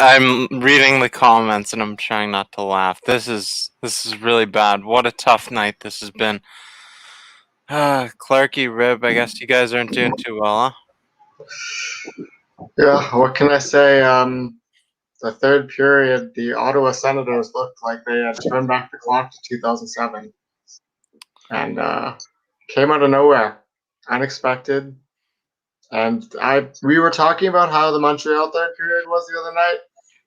I'm reading the comments and I'm trying not to laugh. This is really bad. What a tough night this has been. Clarky, Rib, I guess you guys aren't doing too well, huh? Yeah, what can I say? The third period, the Ottawa Senators looked like they had turned back the clock to 2007 and came out of nowhere, unexpected. And we were talking about how the Montreal third period was the other night,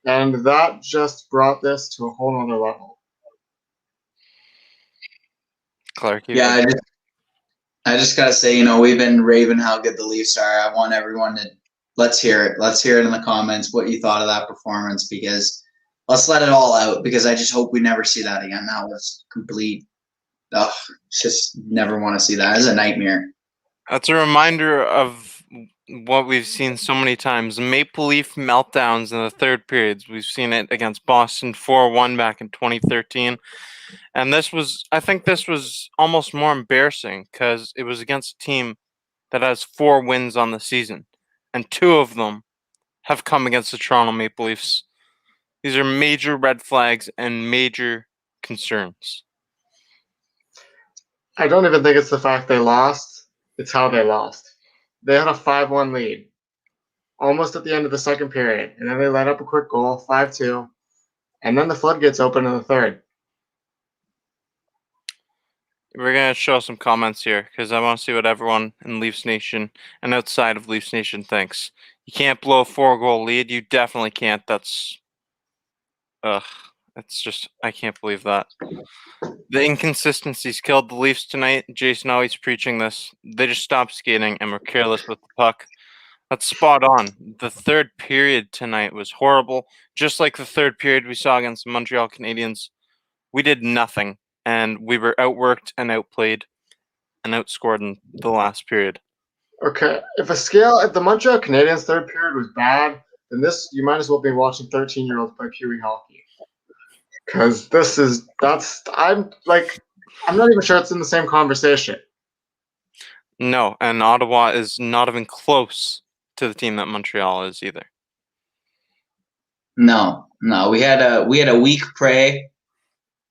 and that just brought this to a whole other level. Clarky, Yeah, I just gotta say, we've been raving how good the Leafs are. I want everyone to let's hear it. Let's hear it in the comments what you thought of that performance, because let's let it all out, because I just hope we never see that again. That was complete. Just never want to see that. It's a nightmare. That's a reminder of what we've seen so many times. Maple Leaf meltdowns in the third periods. We've seen it against Boston 4-1 back in 2013. And I think this was almost more embarrassing because it was against a team that has 4 wins on the season. And 2 of them have come against the Toronto Maple Leafs. These are major red flags and major concerns. I don't even think it's the fact they lost. It's how they lost. They had a 5-1 lead almost at the end of the second period, and then they let up a quick goal, 5-2, and then the floodgates open in the third. We're going to show some comments here because I want to see what everyone in Leafs Nation and outside of Leafs Nation thinks. You can't blow a 4-goal lead. You definitely can't. That's just, I can't believe that. The inconsistencies killed the Leafs tonight. Jason always preaching this. They just stopped skating and were careless with the puck. That's spot on. The third period tonight was horrible. Just like the third period we saw against the Montreal Canadiens. We did nothing, and we were outworked and outplayed and outscored in the last period. Okay, if the Montreal Canadiens third period was bad, then you might as well be watching 13-year-olds play Pee Wee hockey. Because I'm not even sure it's in the same conversation. No, and Ottawa is not even close to the team that Montreal is either. No, we had a week prey.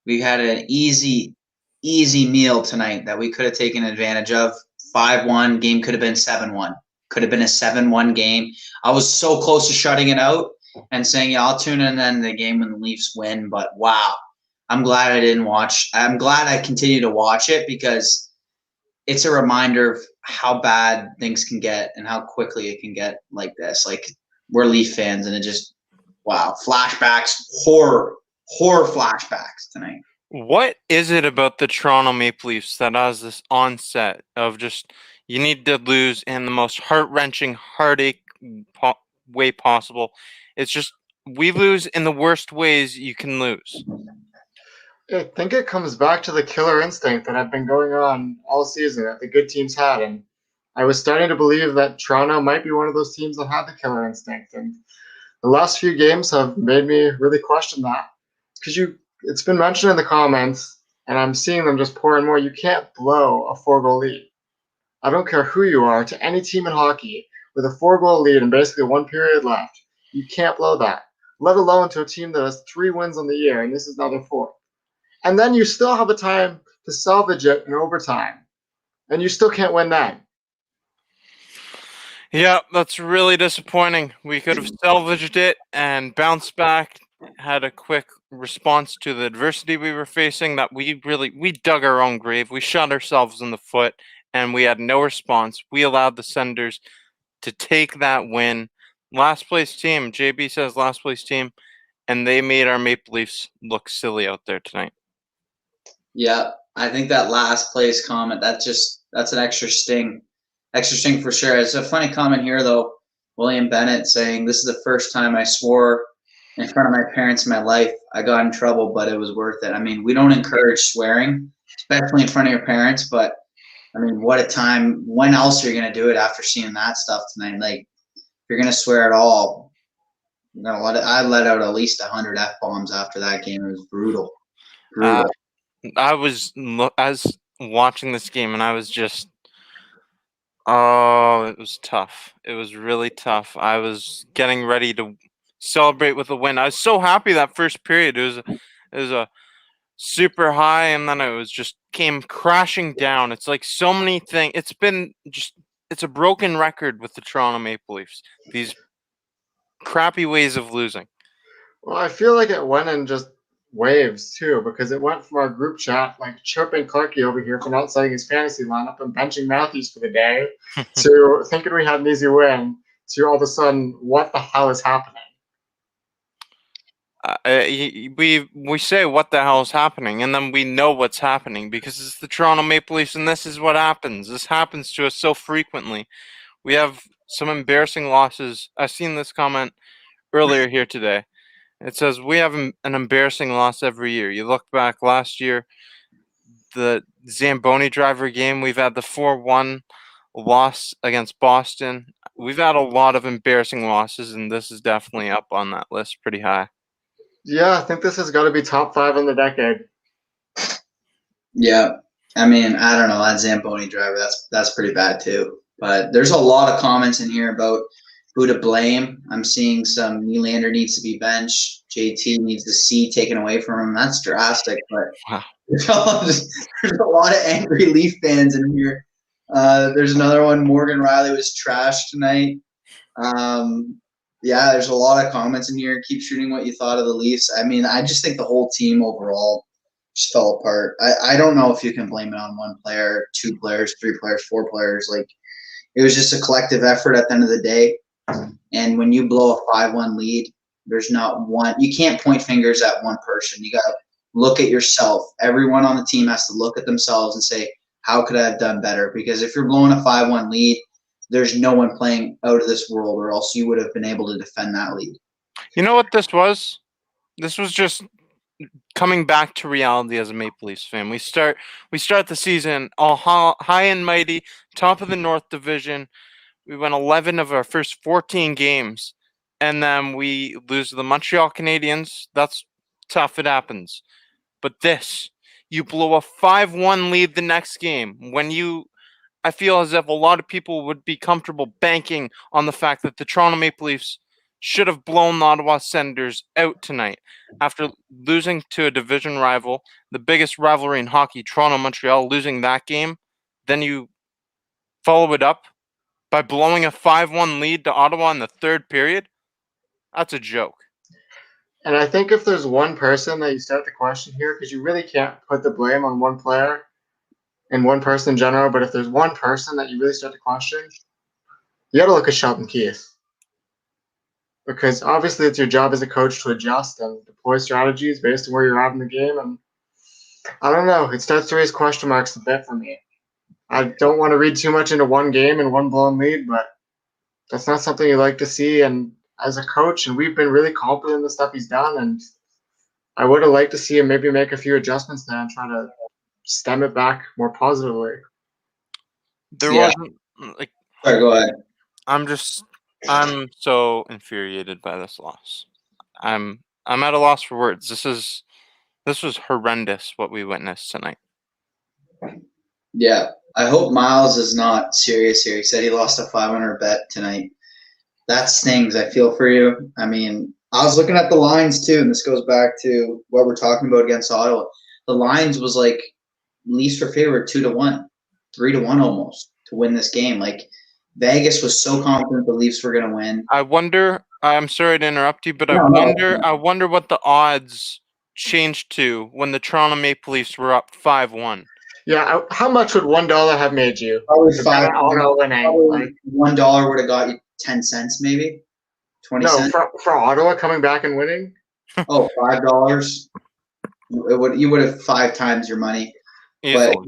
We had an easy meal tonight that we could have taken advantage of. 5-1 game could have been 7-1. Could have been a 7-1 game. I was so close to shutting it out and saying, yeah, I'll tune in then the game when the Leafs win. But wow, I'm glad I didn't watch. I'm glad I continue to watch it, because it's a reminder of how bad things can get and how quickly it can get like this. Like, we're Leaf fans, and it just, wow, flashbacks, horror flashbacks tonight. What is it about the Toronto Maple Leafs that has this onset of just, you need to lose in the most heart-wrenching, heartache way possible? It's just, we lose in the worst ways you can lose. I think it comes back to the killer instinct that had been going on all season that the good teams had, and I was starting to believe that Toronto might be one of those teams that had the killer instinct, and the last few games have made me really question that, because it's been mentioned in the comments, and I'm seeing them just pour in more. You can't blow a 4-goal lead. I don't care who you are, to any team in hockey with a 4-goal lead and basically 1 period left. You can't blow that, let alone to a team that has 3 wins on the year, and this is now their 4th. And then you still have a time to salvage it in overtime, and you still can't win that. Yeah, that's really disappointing. We could have salvaged it and bounced back, had a quick response to the adversity we were facing, that we dug our own grave. We shot ourselves in the foot, and we had no response. We allowed the Senators to take that win. Last place team, JB says last place team, and they made our Maple Leafs look silly out there tonight. Yeah, I think that last place comment, that's an extra sting for sure. It's a funny comment here though. William Bennett saying, this is the first time I swore in front of my parents in my life. I got in trouble, but it was worth it. I mean, we don't encourage swearing, especially in front of your parents, but I mean, what a time. When else are you going to do it after seeing that stuff tonight? Like, if you're going to swear at all, I let out at least 100 F-bombs after that game. It was brutal. I was watching this game, and I was just, it was tough. It was really tough. I was getting ready to celebrate with a win. I was so happy that first period. It was a super high, and then it was just came crashing down. It's like so many things. It's a broken record with the Toronto Maple Leafs. These crappy ways of losing. Well, I feel like it went in just waves too, because it went from our group chat, like chirping Clarky over here for not setting his fantasy lineup and benching Matthews for the day, to thinking we had an easy win, to all of a sudden, what the hell is happening? We say what the hell is happening, and then we know what's happening because it's the Toronto Maple Leafs, and this is what happens. This happens to us so frequently. We have some embarrassing losses. I've seen this comment earlier here today. It says we have an embarrassing loss every year. You look back last year, the Zamboni driver game. We've had the 4-1 loss against Boston. We've had a lot of embarrassing losses, and this is definitely up on that list pretty high. Yeah, I think this has got to be top 5 in the decade. Yeah, I mean, I don't know, that Zamboni driver, that's pretty bad too. But there's a lot of comments in here about who to blame. I'm seeing some Nylander needs to be benched. JT needs the C taken away from him. That's drastic, but Wow. there's a lot of angry Leaf fans in here. There's another one. Morgan Riley was trash tonight. Yeah, there's a lot of comments in here. Keep shooting what you thought of the Leafs. I mean, I just think the whole team overall just fell apart. I don't know if you can blame it on one player, 2 players, 3 players, 4 players. Like, it was just a collective effort at the end of the day. And when you blow a 5-1 lead, there's not one. You can't point fingers at one person. You got to look at yourself. Everyone on the team has to look at themselves and say, how could I have done better? Because if you're blowing a 5-1 lead, there's no one playing out of this world, or else you would have been able to defend that lead. You know what this was? This was just coming back to reality as a Maple Leafs fan. We start the season all high and mighty, top of the North Division. We won 11 of our first 14 games, and then we lose to the Montreal Canadiens. That's tough. It happens. But this, you blow a 5-1 lead the next game when I feel as if a lot of people would be comfortable banking on the fact that the Toronto Maple Leafs should have blown the Ottawa Senators out tonight after losing to a division rival, the biggest rivalry in hockey, Toronto-Montreal, losing that game. Then you follow it up by blowing a 5-1 lead to Ottawa in the third period. That's a joke. And I think if there's one person that you start to question here, because you really can't put the blame on one player and one person in general, but if there's one person that you really start to question, you got to look at Sheldon Keefe. Because obviously it's your job as a coach to adjust and deploy strategies based on where you're at in the game. And I don't know, it starts to raise question marks a bit for me. I don't want to read too much into one game and one blown lead, but that's not something you like to see. And as a coach, and we've been really confident in the stuff he's done, and I would have liked to see him maybe make a few adjustments there and try to stem it back more positively. There wasn't like. Sorry, go ahead. I'm so infuriated by this loss. I'm at a loss for words. This was horrendous what we witnessed tonight. Yeah, I hope Miles is not serious here. He said he lost a 500 bet tonight. That stings. I feel for you. I mean, I was looking at the lines too, and this goes back to what we're talking about against Ottawa. The lines was like Leafs were favored 2-1, 3-1 almost to win this game. Like, Vegas was so confident the Leafs were going to win. I wonder. I'm sorry to interrupt you, but I wonder what the odds changed to when the Toronto Maple Leafs were up 5-1. Yeah, how much would $1 have made you? Probably $5. Like, $1 would have got you 10 cents, maybe 20 cents. For Ottawa coming back and winning. Oh, $5. You would have 5 times your money. Easily. But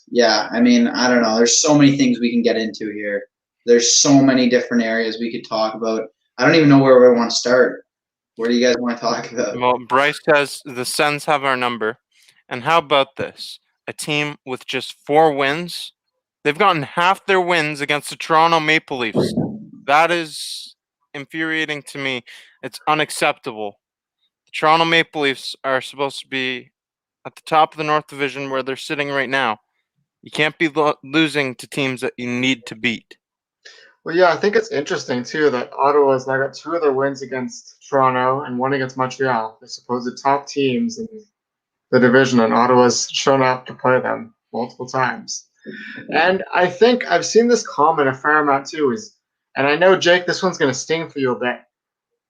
yeah, I mean, I don't know. There's so many things we can get into here. There's so many different areas we could talk about. I don't even know where we want to start. Where do you guys want to talk about? Well, Bryce says the Sens have our number. And how about this? A team with just 4 wins. They've gotten half their wins against the Toronto Maple Leafs. That is infuriating to me. It's unacceptable. The Toronto Maple Leafs are supposed to be at the top of the North Division where they're sitting right now. You can't be losing to teams that you need to beat. Well, yeah, I think it's interesting too that Ottawa's now got 2 of their wins against Toronto and 1 against Montreal, the supposed top teams in the division, and Ottawa's shown up to play them multiple times. And I think I've seen this comment a fair amount too. And I know Jake, this one's going to sting for you a bit,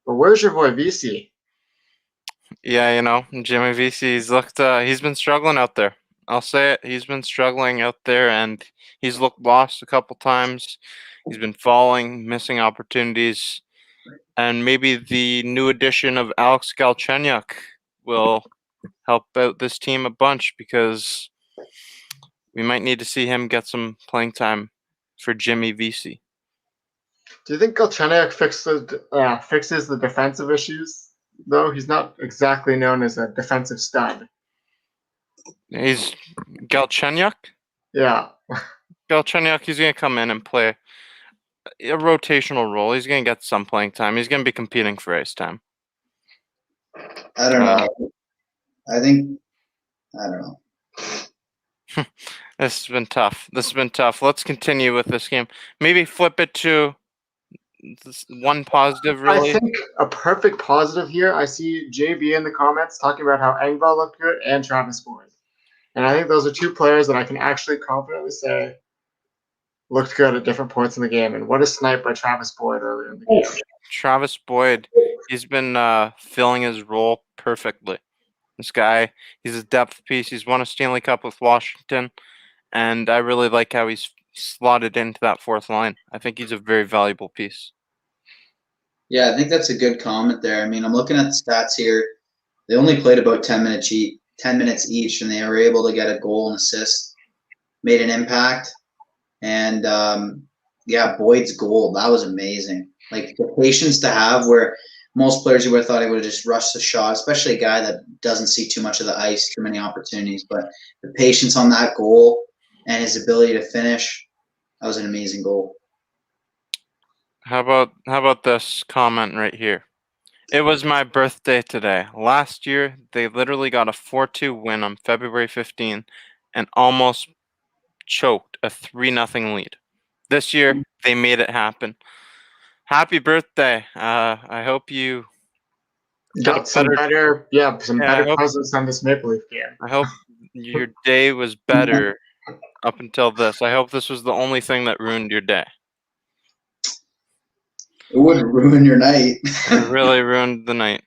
but where's your boy VC? Yeah, Jimmy VC's he's been struggling out there. I'll say it. He's been struggling out there, and he's looked lost a couple times. He's been falling, missing opportunities, and maybe the new addition of Alex Galchenyuk will help out this team a bunch because we might need to see him get some playing time for Jimmy VC. Do you think Galchenyuk fixes the defensive issues? Though he's not exactly known as a defensive stud. He's Galchenyuk. Yeah. Galchenyuk, he's going to come in and play a rotational role. He's going to get some playing time. He's going to be competing for ice time. I don't know. I don't know. This has been tough. Let's continue with this game. Maybe flip it to one positive, really. I think a perfect positive here, I see JB in the comments talking about how Engvall looked good and Travis Boyd. And I think those are 2 players that I can actually confidently say looked good at different points in the game. And what a snipe by Travis Boyd earlier in the game. Travis Boyd, he's been filling his role perfectly. This guy, he's a depth piece. He's won a Stanley Cup with Washington, and I really like how he's slotted into that 4th line. I think he's a very valuable piece. Yeah, I think that's a good comment there. I mean, I'm looking at the stats here. They only played about 10 minutes each, and they were able to get a goal and assist, made an impact. And yeah, Boyd's goal, that was amazing. Like the patience to have where most players you would have thought he would have just rushed the shot, especially a guy that doesn't see too much of the ice, too many opportunities. But the patience on that goal and his ability to finish, that was an amazing goal. How about this comment right here? It was my birthday today. Last year, they literally got a 4-2 win on February 15 and almost choked a 3-0 lead. This year, they made it happen. Happy birthday. I hope you got some better presence on this Maple Leaf game. I hope your day was better up until this. I hope this was the only thing that ruined your day. It would ruin your night. It really ruined the night.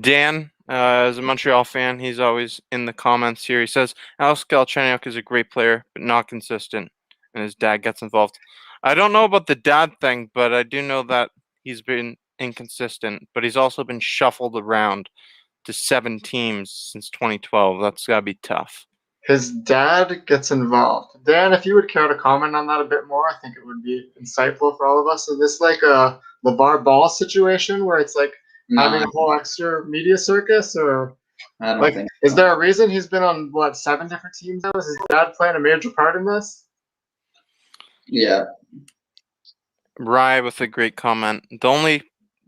Dan, as a Montreal fan, he's always in the comments here. He says, Alex Galchenyuk is a great player, but not consistent, and his dad gets involved. I don't know about the dad thing, but I do know that he's been inconsistent, but he's also been shuffled around to 7 teams since 2012. That's got to be tough. His dad gets involved. Dan, if you would care to comment on that a bit more, I think it would be insightful for all of us. Is this like a LeVar Ball situation where it's like having a whole extra media circus, or I don't think is there a reason he's been on 7 different teams now? Is his dad playing a major part in this? Yeah. Rye with a great comment. The only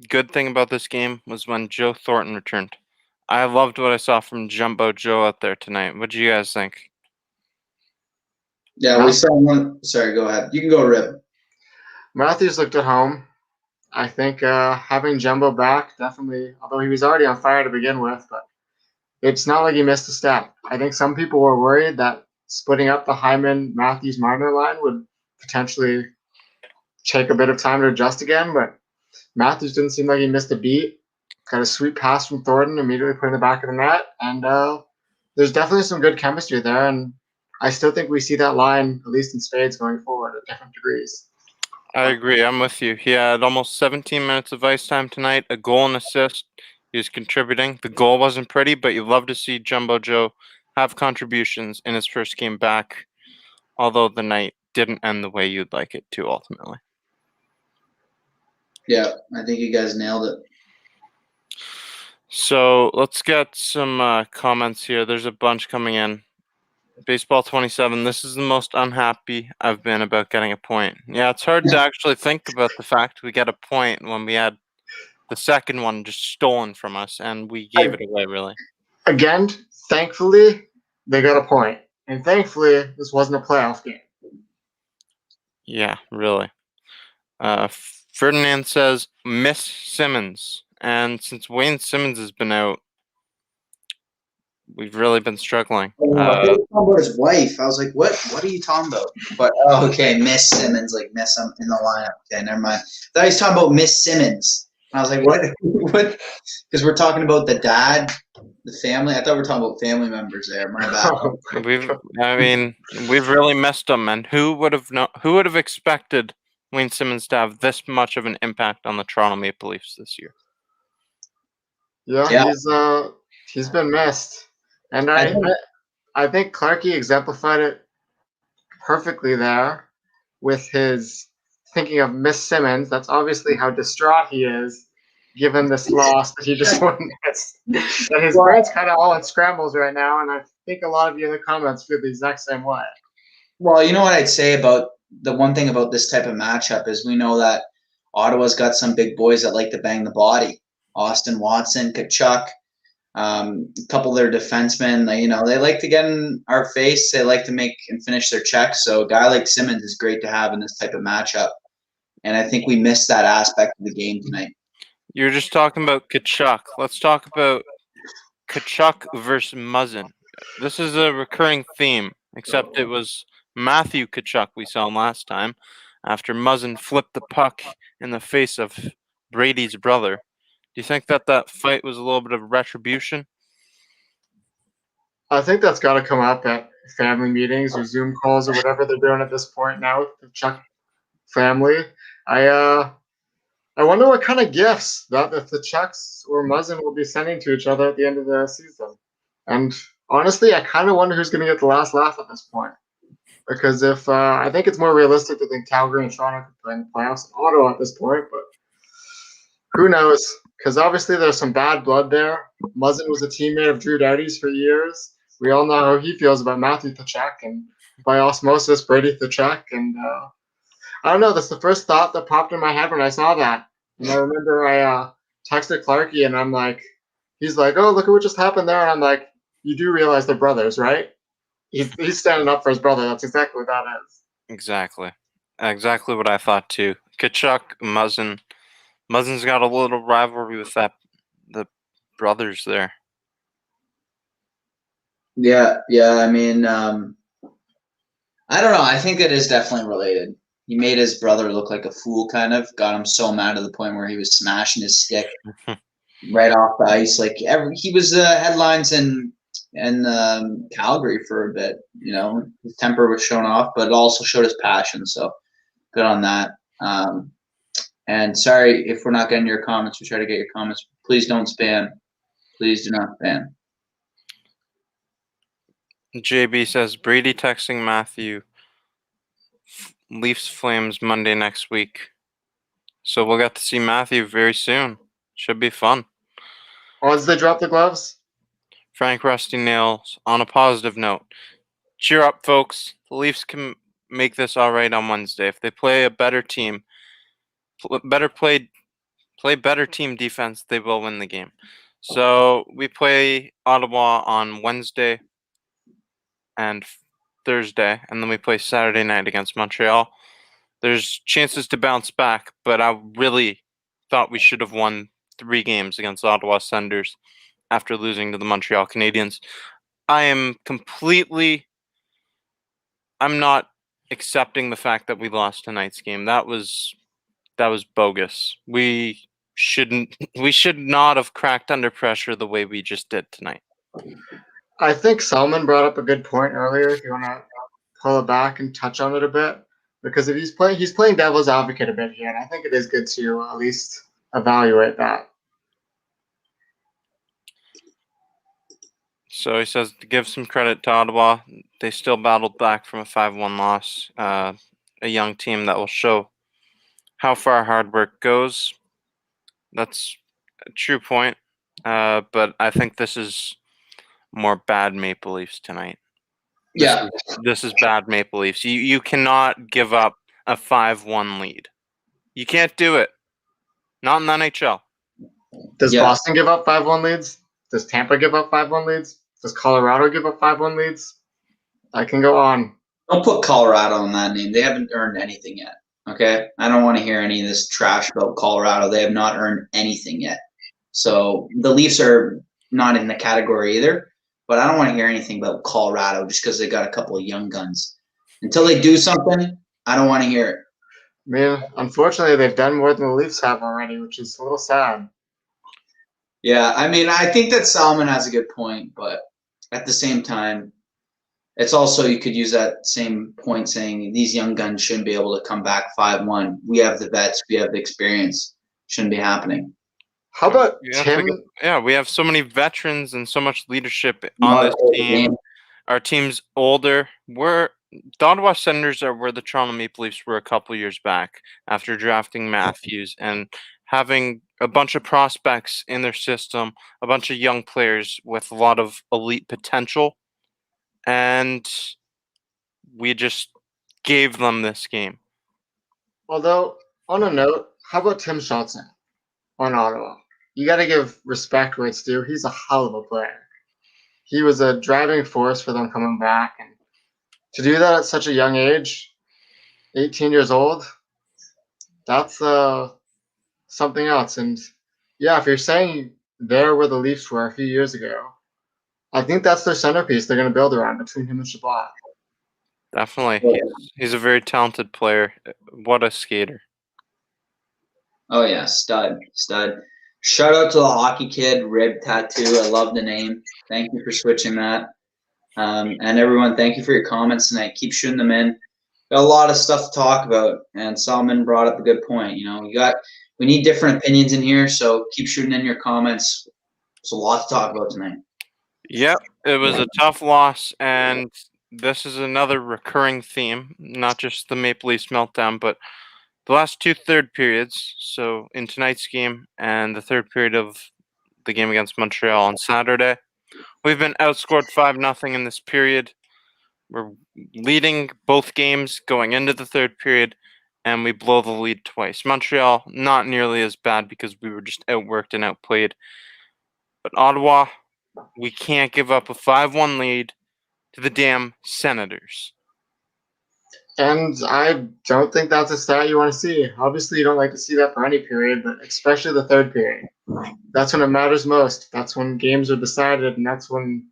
good thing about this game was when Joe Thornton returned. I loved what I saw from Jumbo Joe out there tonight. What do you guys think? Yeah, we saw one. Sorry, go ahead. You can go, Rip. Matthews looked at home. I think having Jumbo back definitely, although he was already on fire to begin with, but it's not like he missed a step. I think some people were worried that splitting up the Hyman-Matthews-Marner line would potentially take a bit of time to adjust again, but Matthews didn't seem like he missed a beat. Got a sweet pass from Thornton, immediately put in the back of the net, and there's definitely some good chemistry there, and I still think we see that line, at least in spades, going forward at different degrees. I agree. I'm with you. He had almost 17 minutes of ice time tonight, a goal and assist. He was contributing. The goal wasn't pretty, but you love to see Jumbo Joe have contributions in his first game back, although the night didn't end the way you'd like it to ultimately. Yeah, I think you guys nailed it. So let's get some comments here. There's a bunch coming in. Baseball 27, this is the most unhappy I've been about getting a point. Yeah, it's hard to actually think about the fact we get a point when we had the second one just stolen from us, and we gave it away, really. Again, thankfully, they got a point. And thankfully, this wasn't a playoff game. Yeah, really. Ferdinand says, miss Simmons. And since Wayne Simmons has been out, we've really been struggling. I thought you were talking about his wife. I was like, what? What are you talking about? But okay, Miss Simmons, like miss him in the lineup. Okay, never mind. I thought he was talking about Miss Simmons. And I was like, what? What? Because we're talking about the dad, the family. I thought we were talking about family members there. My bad. We've really missed him, and who would have expected Wayne Simmons to have this much of an impact on the Toronto Maple Leafs this year? Yeah, he's been missed, and I think Clarkey exemplified it perfectly there with his thinking of Miss Simmons. That's obviously how distraught he is, given this loss that he just witnessed. And his brain's kind of all in scrambles right now, and I think a lot of you in the comments feel the exact same way. Well, you know what I'd say about the one thing about this type of matchup is we know that Ottawa's got some big boys that like to bang the body. Austin Watson, Tkachuk, a couple of their defensemen, they like to get in our face. They like to make and finish their checks. So a guy like Simmons is great to have in this type of matchup. And I think we missed that aspect of the game tonight. You're just talking about Tkachuk. Let's talk about Tkachuk versus Muzzin. This is a recurring theme, except it was Matthew Tkachuk we saw last time after Muzzin flipped the puck in the face of Brady's brother. Do you think that fight was a little bit of retribution? I think that's got to come up at family meetings or Zoom calls or whatever they're doing at this point now with the Chuck family. I wonder what kind of gifts that if the Chucks or Muzzin will be sending to each other at the end of the season. And honestly, I kind of wonder who's going to get the last laugh at this point. Because if I think it's more realistic to think Calgary and Toronto could play in the playoffs in Ottawa at this point, but who knows? Because obviously there's some bad blood there. Muzzin was a teammate of Drew Doughty's for years. We all know how he feels about Matthew Tkachuk and by osmosis Brady Tkachuk. And I don't know. That's the first thought that popped in my head when I saw that. And I remember I texted Clarkey and I'm like, he's like, oh, look at what just happened there. And I'm like, you do realize they're brothers, right? He's standing up for his brother. That's exactly what that is. Exactly what I thought too. Tkachuk, Muzzin. Muzzin's got a little rivalry with the brothers there. Yeah. I mean, I don't know. I think it is definitely related. He made his brother look like a fool, kind of. Got him so mad to the point where he was smashing his stick right off the ice. Like he was headlines in Calgary for a bit. His temper was shown off, but it also showed his passion. So good on that. And sorry if we're not getting your comments. We try to get your comments. Please don't spam. Please do not spam. JB says Brady texting Matthew. Leafs Flames Monday next week. So we'll get to see Matthew very soon. Should be fun. Odds they drop the gloves? Frank Rusty Nails, on a positive note. Cheer up, folks. The Leafs can make this all right on Wednesday. If they play a better team, play better team defense, they will win the game. So we play Ottawa on Wednesday and Thursday, and then we play Saturday night against Montreal. There's chances to bounce back, but I really thought we should have won 3 games against Ottawa Senators after losing to the Montreal Canadiens. I'm not accepting the fact that we lost tonight's game. That was bogus. We should not have cracked under pressure the way we just did tonight. I think Salman brought up a good point earlier. If you want to pull it back and touch on it a bit, because if he's playing devil's advocate a bit here, and I think it is good to at least evaluate that. So he says to give some credit to Ottawa. They still battled back from a 5-1 loss. A young team that will show how far hard work goes. That's a true point. But I think this is more bad Maple Leafs tonight. This is bad Maple Leafs. You cannot give up a 5-1 lead. You can't do it. Not in the NHL. Does Boston give up 5-1 leads? Does Tampa give up 5-1 leads? Does Colorado give up 5-1 leads? I can go on. Don't put Colorado on that name. They haven't earned anything yet. Okay? I don't want to hear any of this trash about Colorado. They have not earned anything yet. So the Leafs are not in the category either, but I don't want to hear anything about Colorado just because they got a couple of young guns. Until they do something, I don't want to hear it. I mean, unfortunately, they've done more than the Leafs have already, which is a little sad. Yeah, I mean, I think that Salmon has a good point, but at the same time, it's also, you could use that same point saying these young guns shouldn't be able to come back 5-1. We have the vets, we have the experience. Shouldn't be happening. How about Yeah, Tim? we have so many veterans and so much leadership on this team. Our team's older. The Ottawa Senators are where the Toronto Maple Leafs were a couple years back after drafting Matthews and having a bunch of prospects in their system, a bunch of young players with a lot of elite potential. And we just gave them this game. Although, on a note, how about Tim Johnson on Ottawa? You got to give respect where it's due. He's a hell of a player. He was a driving force for them coming back, and to do that at such a young age, 18 years old, that's something else. And yeah, if you're saying they're where the Leafs were a few years ago, I think that's their centerpiece they're going to build around between him and Shabbat. Definitely. He's a very talented player. What a skater. Oh, yeah, stud. Shout out to the hockey kid, Rib Tattoo. I love the name. Thank you for switching that. And everyone, thank you for your comments tonight. Keep shooting them in. Got a lot of stuff to talk about, and Solomon brought up a good point. We need different opinions in here, so keep shooting in your comments. There's a lot to talk about tonight. Yep, it was a tough loss, and this is another recurring theme, not just the Maple Leafs meltdown, but the last two third periods, so in tonight's game and the third period of the game against Montreal on Saturday. We've been outscored 5-0 in this period. We're leading both games going into the third period, and we blow the lead twice. Montreal, not nearly as bad because we were just outworked and outplayed. But Ottawa, we can't give up a 5-1 lead to the damn Senators. And I don't think that's a stat you want to see. Obviously, you don't like to see that for any period, but especially the third period. That's when it matters most. That's when games are decided, and that's when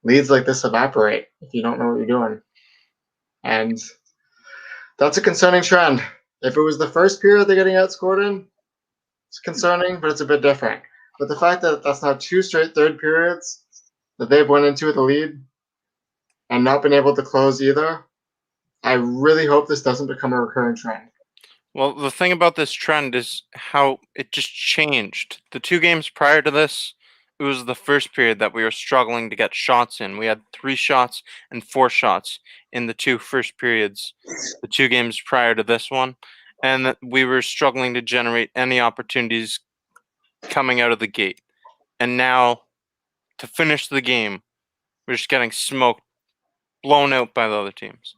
leads like this evaporate if you don't know what you're doing. And that's a concerning trend. If it was the first period they're getting outscored in, it's concerning, but it's a bit different. But the fact that that's now two straight third periods that they've went into with a lead and not been able to close either, I really hope this doesn't become a recurring trend. Well, the thing about this trend is how it just changed. The two games prior to this, it was the first period that we were struggling to get shots in. We had 3 shots and 4 shots in the 2 first periods, the 2 games prior to this one, and that we were struggling to generate any opportunities coming out of the gate. And now, to finish the game, we're just getting smoked, blown out by the other teams.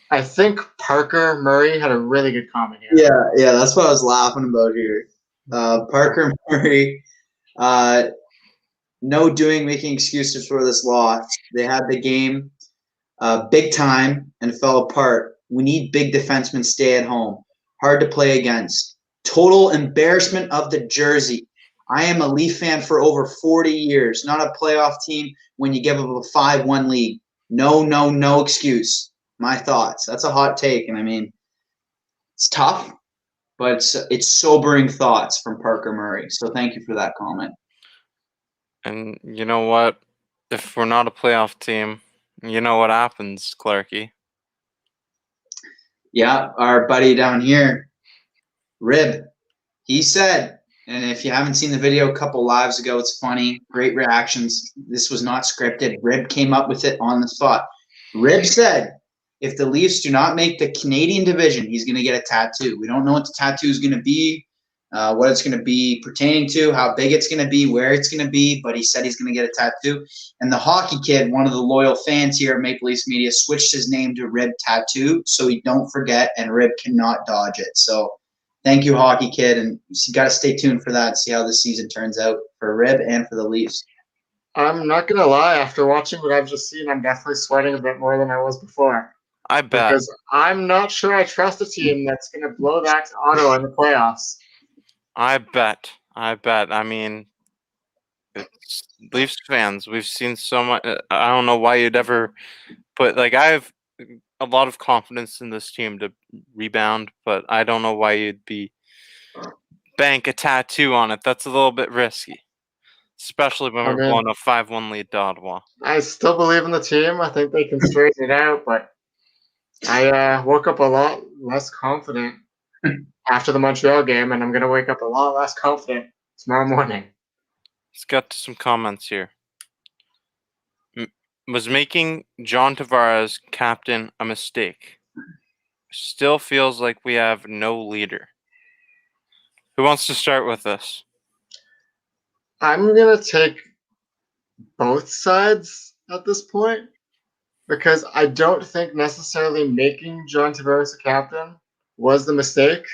I think Parker Murray had a really good comment here. Yeah, that's what I was laughing about here. Parker Murray, making excuses for this loss. They had the game big time and fell apart. We need big defensemen stay at home. Hard to play against. Total embarrassment of the jersey. I am a Leaf fan for over 40 years. Not a playoff team when you give up a 5-1 lead. No excuse. My thoughts. That's a hot take, and I mean, it's tough, but it's sobering thoughts from Parker Murray. So thank you for that comment. And you know what? If we're not a playoff team, you know what happens, Clarky. Yeah, our buddy down here, Rib, he said, and if you haven't seen the video a couple lives ago, it's funny. Great reactions. This was not scripted. Rib came up with it on the spot. Rib said, if the Leafs do not make the Canadian division, he's going to get a tattoo. We don't know what the tattoo is going to be, what it's going to be pertaining to, how big it's going to be, where it's going to be, but he said he's going to get a tattoo. And the hockey kid, one of the loyal fans here at Maple Leafs Media, switched his name to Rib Tattoo so he don't forget, and Rib cannot dodge it. So thank you, hockey kid, and you got to stay tuned for that and see how this season turns out for Rib and for the Leafs. I'm not gonna lie. After watching what I've just seen, I'm definitely sweating a bit more than I was before. I bet. Because I'm not sure I trust a team that's gonna blow that to Ottawa in the playoffs. I bet. I mean, it's Leafs fans. We've seen so much. I don't know why you'd ever put like I have a lot of confidence in this team to rebound, but I don't know why you'd be bank a tattoo on it. That's a little bit risky, especially when I we're blowing mean, a 5-1 lead to Ottawa. I still believe in the team. I think they can straighten it out, but I woke up a lot less confident after the Montreal game, and I'm gonna wake up a lot less confident tomorrow morning. Let's get to some comments here. Was making John Tavares captain a mistake? Still feels like we have no leader. Who wants to start with this? I'm gonna take both sides at this point because I don't think necessarily making John Tavares a captain was the mistake.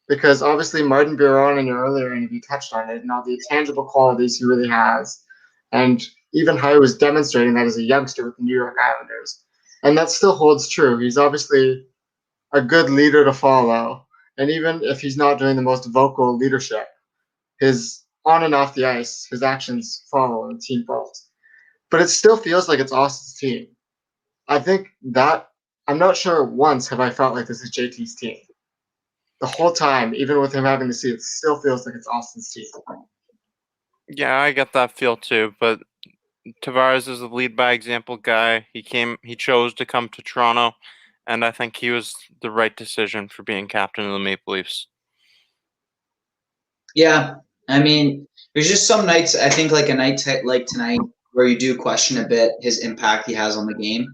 Because obviously Martin Biron in your earlier interview touched on it and all the tangible qualities he really has, and even how he was demonstrating that as a youngster with the New York Islanders, and that still holds true. He's obviously a good leader to follow, and even if he's not doing the most vocal leadership, his on and off the ice, his actions follow and the team follows. But it still feels like it's Austin's team. I think that I'm not sure once have I felt like this is JT's team. The whole time, even with him having the seat, it still feels like it's Austin's team. Yeah, I get that feel too, but Tavares is the lead by example guy. He chose to come to Toronto, and I think he was the right decision for being captain of the Maple Leafs. Yeah, I mean, there's just some nights, I think like a night like tonight where you do question a bit his impact he has on the game.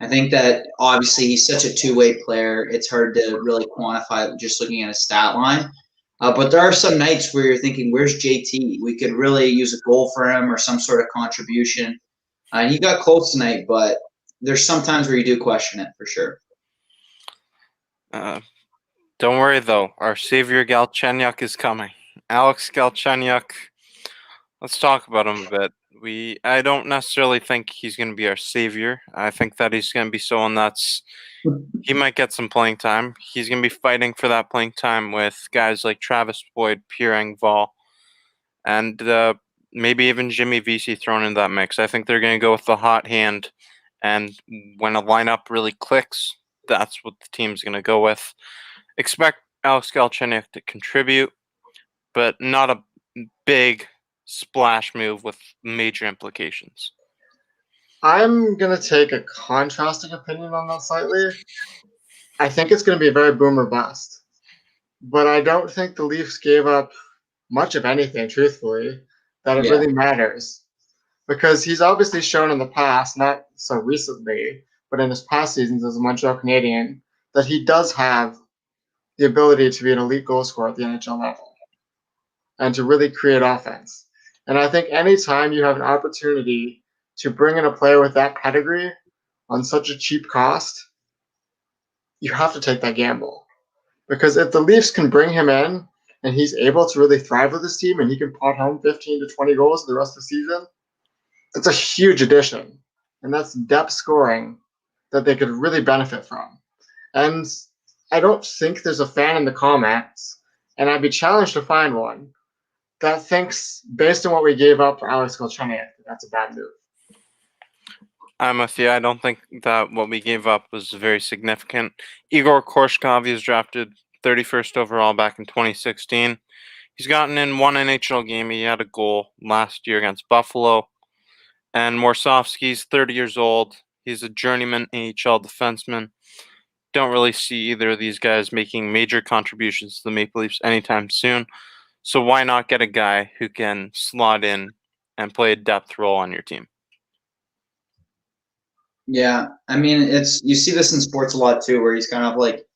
I think that obviously he's such a two-way player. It's hard to really quantify just looking at a stat line. But there are some nights where you're thinking, where's JT? We could really use a goal for him or some sort of contribution. He got close tonight, but there's some times where you do question it for sure. Don't worry though, our savior Galchenyuk is coming. Alex Galchenyuk. Let's talk about him a bit. I don't necessarily think he's going to be our savior. I think that he's going to be someone he might get some playing time. He's going to be fighting for that playing time with guys like Travis Boyd, Pierre Engvall, and maybe even Jimmy Vesey thrown in that mix. I think they're going to go with the hot hand, and when a lineup really clicks, that's what the team's going to go with. Expect Alex Galchenyuk to contribute, but not a big splash move with major implications. I'm going to take a contrasting opinion on that slightly. I think it's going to be a very boom or bust. But I don't think the Leafs gave up much of anything, truthfully, that it really matters. Because he's obviously shown in the past, not so recently, but in his past seasons as a Montreal Canadian, that he does have the ability to be an elite goal scorer at the NHL level and to really create offense. And I think anytime you have an opportunity to bring in a player with that pedigree on such a cheap cost, you have to take that gamble. Because if the Leafs can bring him in and he's able to really thrive with this team and he can pot home 15 to 20 goals for the rest of the season, that's a huge addition. And that's depth scoring that they could really benefit from. And I don't think there's a fan in the comments, and I'd be challenged to find one, that thinks, based on what we gave up for Alex Galchenyuk, that's a bad move. I'm with you. I don't think that what we gave up was very significant. Igor Korshkov, he was drafted 31st overall back in 2016. He's gotten in one NHL game. He had a goal last year against Buffalo. And Morsovsky's 30 years old. He's a journeyman AHL defenseman. Don't really see either of these guys making major contributions to the Maple Leafs anytime soon. So why not get a guy who can slot in and play a depth role on your team? Yeah, I mean, you see this in sports a lot too, where he's kind of like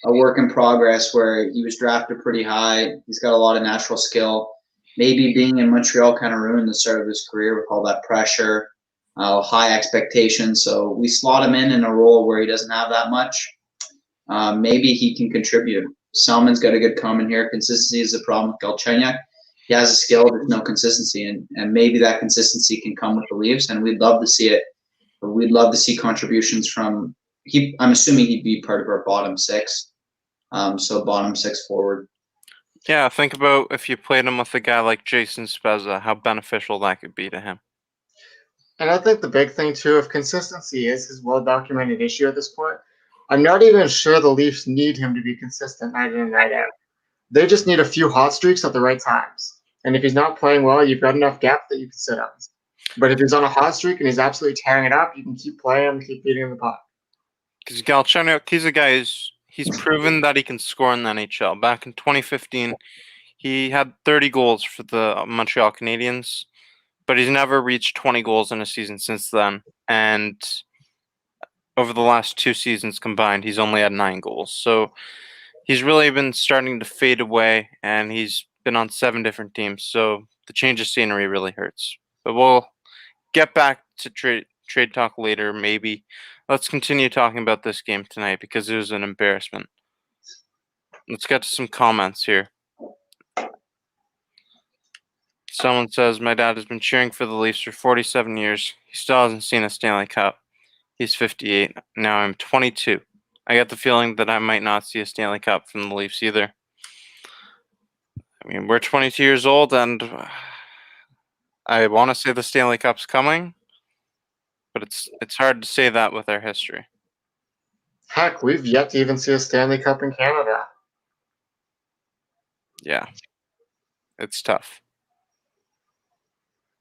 a work in progress, where he was drafted pretty high. He's got a lot of natural skill. Maybe being in Montreal kind of ruined the start of his career with all that pressure, high expectations. So we slot him in a role where he doesn't have that much. Maybe he can contribute. Selman's got a good comment here. Consistency is the problem with Galchenyuk. he has a skill, there's no consistency, and maybe that consistency can come with the Leafs, and we'd love to see it. We'd love to see contributions from. I'm assuming he'd be part of our bottom six, so bottom six forward. Yeah, think about if you played him with a guy like Jason Spezza, how beneficial that could be to him. And I think the big thing too, if consistency is his well-documented issue at this point, I'm not even sure the Leafs need him to be consistent night in and night out. They just need a few hot streaks at the right times. And if he's not playing well, you've got enough depth that you can sit on. But if he's on a hot streak and he's absolutely tearing it up, you can keep playing him, keep beating him the puck. Because Galchenyuk, he's a guy he's proven that he can score in the NHL. Back in 2015, he had 30 goals for the Montreal Canadiens, but he's never reached 20 goals in a season since then. And over the last 2 seasons combined, he's only had 9 goals. So he's really been starting to fade away, and he's been on 7 different teams. So the change of scenery really hurts. But we'll get back to trade talk later, maybe. Let's continue talking about this game tonight because it was an embarrassment. Let's get to some comments here. Someone says, my dad has been cheering for the Leafs for 47 years. He still hasn't seen a Stanley Cup. He's 58. Now I'm 22. I get the feeling that I might not see a Stanley Cup from the Leafs either. I mean, we're 22 years old, and I want to say the Stanley Cup's coming, but it's hard to say that with our history. Heck, we've yet to even see a Stanley Cup in Canada. Yeah. It's tough.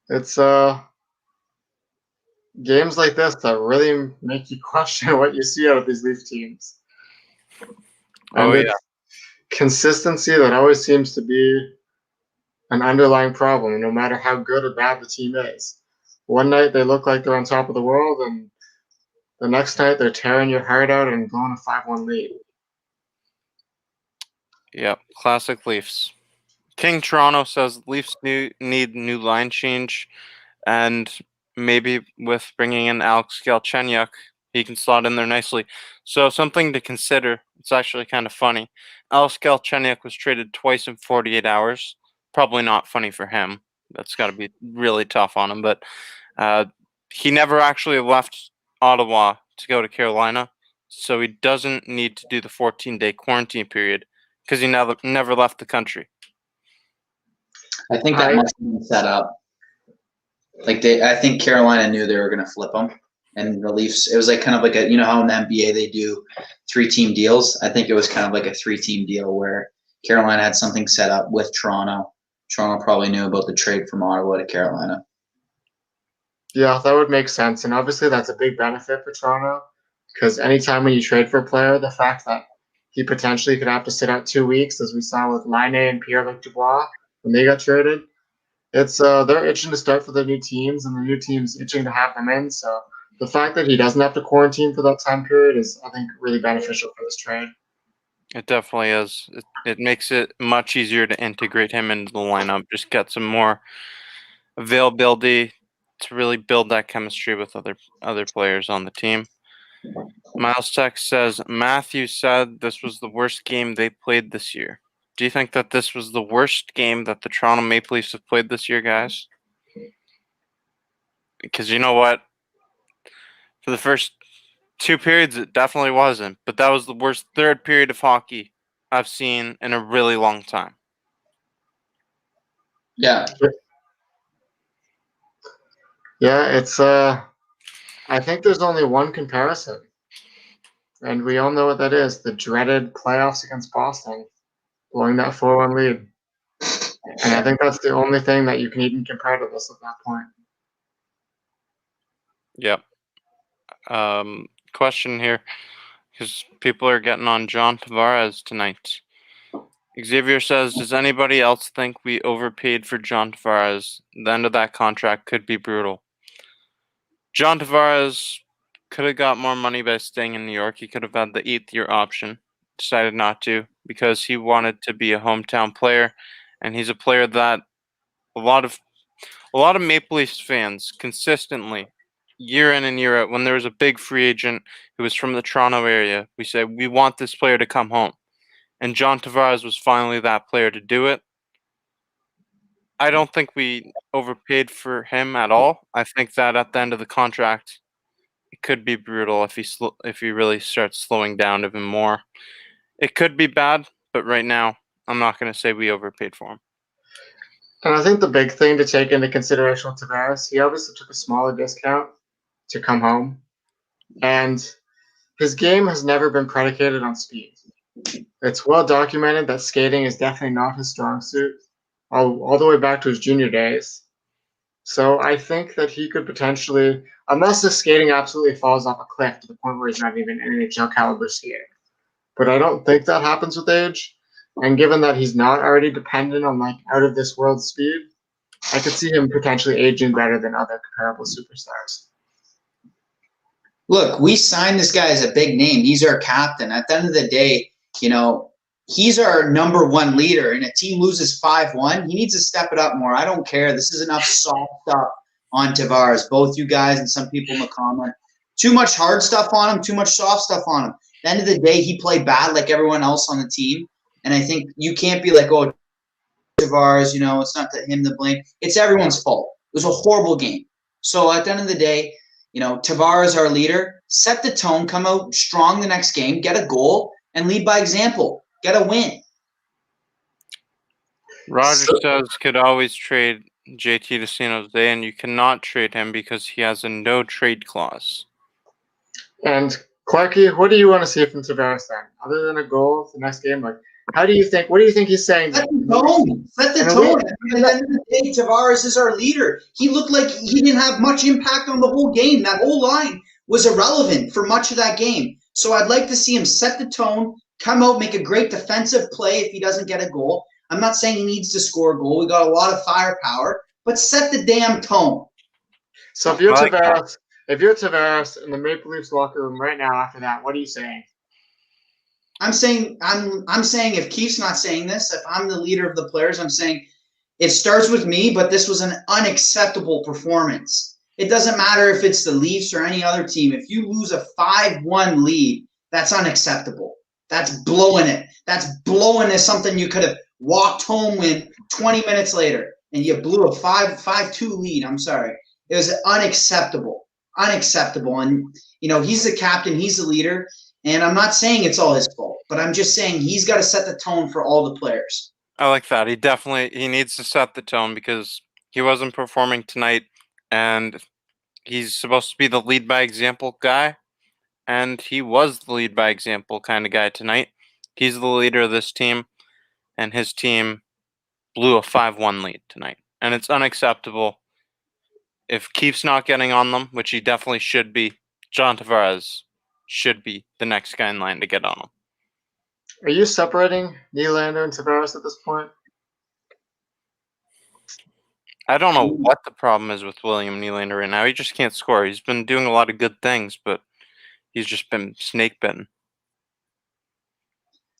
It's games like this that really make you question what you see out of these Leaf teams. And it's consistency that always seems to be an underlying problem, no matter how good or bad the team is. One night they look like they're on top of the world, and the next night they're tearing your heart out and blowing a 5-1 lead. Yep, classic Leafs. King Toronto says Leafs need new line change, and maybe with bringing in Alex Galchenyuk, he can slot in there nicely. So something to consider. It's actually kind of funny. Alex Galchenyuk was traded twice in 48 hours. Probably not funny for him. That's got to be really tough on him. But he never actually left Ottawa to go to Carolina, so he doesn't need to do the 14-day quarantine period because he never left the country. I think that must have been set up. I think Carolina knew they were going to flip him, and the Leafs. It was like kind of like a, how in the NBA they do 3-team deals. I think it was kind of like a 3-team deal where Carolina had something set up with Toronto. Toronto probably knew about the trade from Ottawa to Carolina. Yeah, that would make sense, and obviously that's a big benefit for Toronto because anytime when you trade for a player, the fact that he potentially could have to sit out 2 weeks, as we saw with Laine and Pierre-Luc Dubois when they got traded, it's they're itching to start for the new teams, and the new teams itching to have them in. So the fact that he doesn't have to quarantine for that time period is, I think, really beneficial for this trade. It definitely is. It makes it much easier to integrate him into the lineup. Just get some more availability to really build that chemistry with other players on the team. Miles Tech says, Matthew said this was the worst game they played this year. Do you think that this was the worst game that the Toronto Maple Leafs have played this year, guys? Because you know what? For the first 2 periods, it definitely wasn't. But that was the worst third period of hockey I've seen in a really long time. Yeah. Yeah, it's I think there's only one comparison, and we all know what that is: the dreaded playoffs against Boston, blowing that 4-1 lead. And I think that's the only thing that you can even compare to this at that point. Yep. Question here, because people are getting on John Tavares tonight. Xavier says, does anybody else think we overpaid for John Tavares? The end of that contract could be brutal. John Tavares could have got more money by staying in New York. He could have had the 8th-year option. Decided not to because he wanted to be a hometown player, and he's a player that a lot of Maple Leafs fans consistently, year in and year out, when there was a big free agent who was from the Toronto area, we said, we want this player to come home. And John Tavares was finally that player to do it. I don't think we overpaid for him at all. I think that at the end of the contract, it could be brutal if he really starts slowing down even more. It could be bad, but right now, I'm not going to say we overpaid for him. And I think the big thing to take into consideration with Tavares, he obviously took a smaller discount to come home. And his game has never been predicated on speed. It's well documented that skating is definitely not his strong suit, all the way back to his junior days. So I think that he could potentially, unless the skating absolutely falls off a cliff to the point where he's not even an NHL caliber skater. But I don't think that happens with age. And given that he's not already dependent on like out of this world speed, I could see him potentially aging better than other comparable superstars. Look, we signed this guy as a big name. He's our captain. At the end of the day, he's our number one leader. And a team loses 5-1, he needs to step it up more. I don't care. This is enough soft stuff on Tavares, both you guys and some people in the comment. Too much hard stuff on him, too much soft stuff on him. At the end of the day, he played bad like everyone else on the team. And I think you can't be like, oh, Tavares, it's not him to blame. It's everyone's fault. It was a horrible game. So at the end of the day, Tavares, our leader, set the tone, come out strong the next game, get a goal, and lead by example. Get a win. Roger says could always trade JT to San Jose, and you cannot trade him because he has a no trade clause. And Clarky, what do you want to see from Tavares then? Other than a goal the next game, like what do you think he's saying? Set the tone. Set the tone. At the end of the day, Tavares is our leader. He looked like he didn't have much impact on the whole game. That whole line was irrelevant for much of that game. So I'd like to see him set the tone, come out, make a great defensive play if he doesn't get a goal. I'm not saying he needs to score a goal. We got a lot of firepower, but set the damn tone. So if you're Tavares in the Maple Leafs locker room right now after that, what are you saying? I'm saying if Keith's not saying this, if I'm the leader of the players, I'm saying it starts with me, but this was an unacceptable performance. It doesn't matter if it's the Leafs or any other team. If you lose a 5-1 lead, that's unacceptable. That's blowing it. That's blowing is something you could have walked home with 20 minutes later, and you blew a 5-2 lead. I'm sorry. It was unacceptable. Unacceptable. And, he's the captain. He's the leader. And I'm not saying it's all his fault, but I'm just saying he's got to set the tone for all the players. I like that. He needs to set the tone because he wasn't performing tonight, and he's supposed to be the lead by example guy, and he was the lead by example kind of guy tonight. He's the leader of this team, and his team blew a 5-1 lead tonight, and it's unacceptable. If Keith's not getting on them, which he definitely should be, John Tavares should be the next guy in line to get on him. Are you separating Nylander and Tavares at this point? I don't know what the problem is with William Nylander right now. He just can't score. He's been doing a lot of good things, but he's just been snake bitten.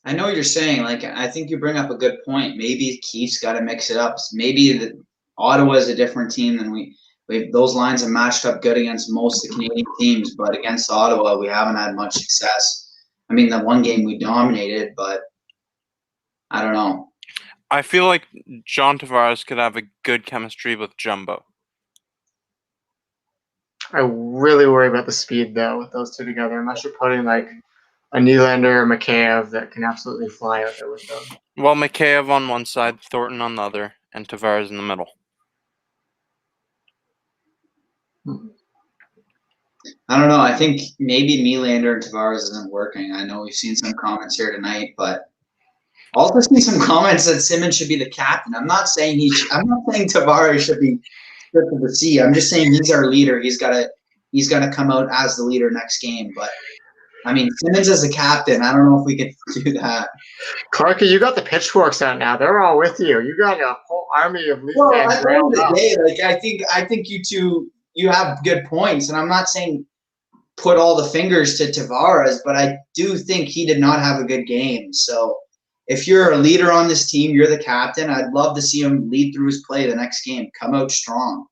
I know what you're saying. I think you bring up a good point. Maybe Keith's got to mix it up. Maybe Ottawa is a different team than we. Those lines have matched up good against most of the Canadian teams, but against Ottawa, we haven't had much success. I mean, the one game we dominated, but I don't know. I feel like John Tavares could have a good chemistry with Jumbo. I really worry about the speed, though, with those two together, unless you're putting, a Nylander or Mikheyev that can absolutely fly out there with them. Well, Mikheyev on one side, Thornton on the other, and Tavares in the middle. I don't know. I think maybe Nylander and Tavares isn't working. I know we've seen some comments here tonight, but also see some comments that Simmons should be the captain. I'm not saying Tavares should be stripped of the sea. I'm just saying he's our leader. He's got to come out as the leader next game. But I mean, Simmons as a captain, I don't know if we could do that. Clarky, you got the pitchforks out now. They're all with you. You got a whole army of Leafs fans. At the end of the day, I think you two. You have good points, and I'm not saying put all the fingers to Tavares, but I do think he did not have a good game. So if you're a leader on this team, you're the captain, I'd love to see him lead through his play the next game, come out strong.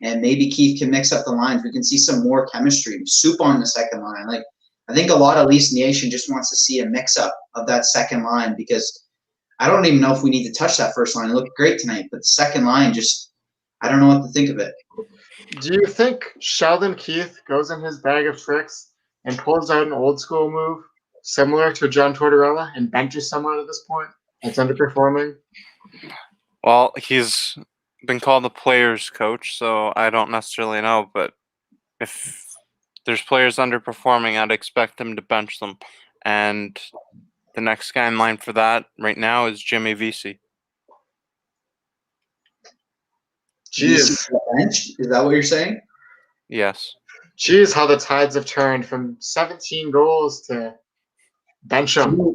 And maybe Keith can mix up the lines. We can see some more chemistry. Soup on the second line. I think a lot of Leafs Nation just wants to see a mix-up of that second line because I don't even know if we need to touch that first line. It looked great tonight, but the second line just, I don't know what to think of it. Do you think Sheldon Keefe goes in his bag of tricks and pulls out an old school move similar to John Tortorella and benches someone at this point that's underperforming? Well, he's been called a player's coach, so I don't necessarily know. But if there's players underperforming, I'd expect him to bench them. And the next guy in line for that right now is Jimmy Vesey. Jeez. Bench? Is that what you're saying? Yes. Jeez, how the tides have turned from 17 goals to bench him.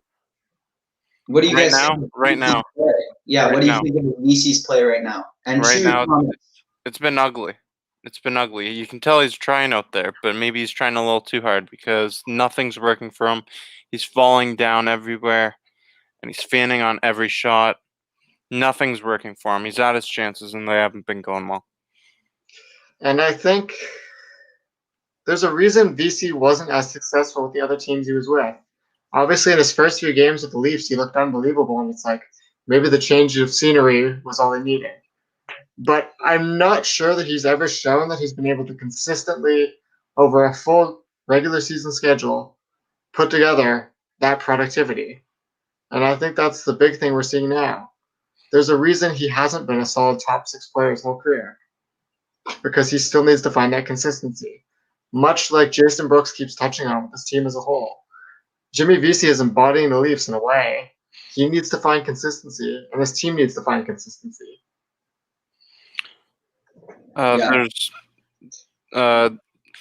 What do you Right guys now? think? Right now. Yeah, Right what do you now. think of VC's play right now? And Right two now, comments. it's been ugly. It's been ugly. You can tell he's trying out there, but maybe he's trying a little too hard because nothing's working for him. He's falling down everywhere, and he's fanning on every shot. Nothing's working for him. He's at his chances, and they haven't been going well. And I think there's a reason VC wasn't as successful with the other teams he was with. Obviously, in his first few games with the Leafs, he looked unbelievable, and it's like maybe the change of scenery was all they needed. But I'm not sure that he's ever shown that he's been able to consistently, over a full regular season schedule, put together that productivity. And I think that's the big thing we're seeing now. There's a reason he hasn't been a solid top 6 player his whole career, because he still needs to find that consistency. Much like Jason Brooks keeps touching on with this team as a whole. Jimmy Vesey is embodying the Leafs in a way. He needs to find consistency, and his team needs to find consistency. There's a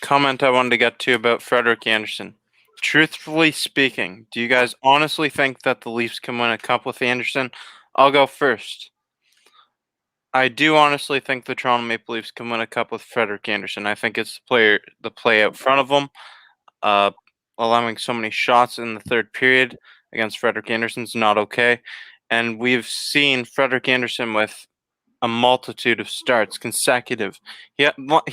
comment I wanted to get to about Frederik Andersen. Truthfully speaking, do you guys honestly think that the Leafs can win a cup with Andersen? I'll go first. I do honestly think the Toronto Maple Leafs can win a cup with Frederik Andersen. I think it's the play out front of them, allowing so many shots in the third period against Frederik Andersen's not okay. And we've seen Frederik Andersen with a multitude of starts consecutive. He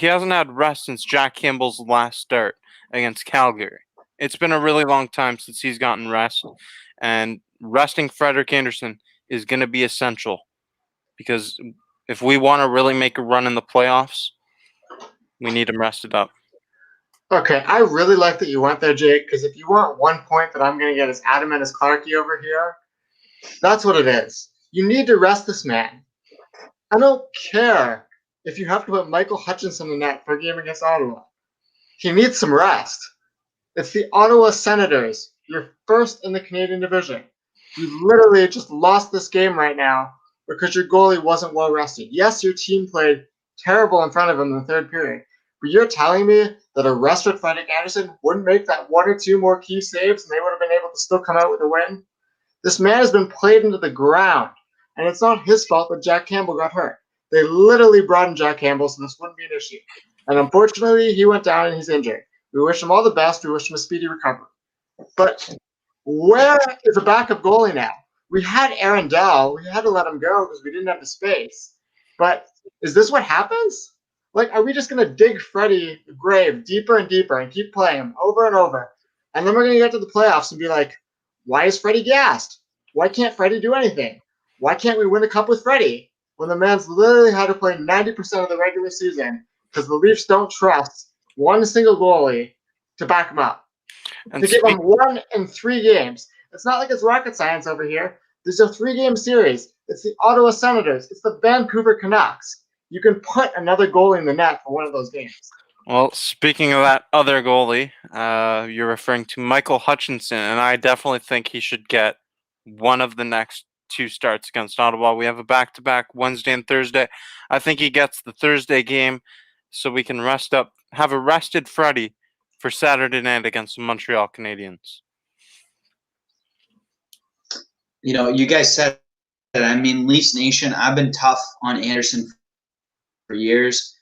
hasn't had rest since Jack Campbell's last start against Calgary. It's been a really long time since he's gotten rest, and resting Frederik Andersen is going to be essential because if we want to really make a run in the playoffs, we need him rested up. Okay, I really like that you went there, Jake, because if you want one point that I'm going to get as adamant as Clarky over here, that's what it is. You need to rest this man. I don't care if you have to put Michael Hutchinson in net for a game against Ottawa. He needs some rest. It's the Ottawa Senators. You're first in the Canadian division. You literally just lost this game right now because your goalie wasn't well rested. Yes, your team played terrible in front of him in the third period, but you're telling me that a rested Frederik Andersen wouldn't make that one or two more key saves and they would have been able to still come out with a win? This man has been played into the ground, and it's not his fault that Jack Campbell got hurt. They literally brought in Jack Campbell, so this wouldn't be an issue. And unfortunately, he went down and he's injured. We wish him all the best. We wish him a speedy recovery. But where is a backup goalie now? We had Aaron Dell. We had to let him go because we didn't have the space. But is this what happens? Like, are we just going to dig Freddie the grave deeper and deeper and keep playing him over and over? And then we're going to get to the playoffs and be like, why is Freddie gassed? Why can't Freddie do anything? Why can't we win a cup with Freddie when the man's literally had to play 90% of the regular season because the Leafs don't trust one single goalie to back him up? And To give him 1 in 3 games. It's not like it's rocket science over here. There's a 3-game series. It's the Ottawa Senators. It's the Vancouver Canucks. You can put another goalie in the net for one of those games. Well, speaking of that other goalie, you're referring to Michael Hutchinson, and I definitely think he should get one of the next 2 starts against Ottawa. We have a back-to-back Wednesday and Thursday. I think he gets the Thursday game so we can rest up, have a rested Freddie for Saturday night against the Montreal Canadiens. You know, you guys said that. I mean, Leafs Nation, I've been tough on Andersen for years,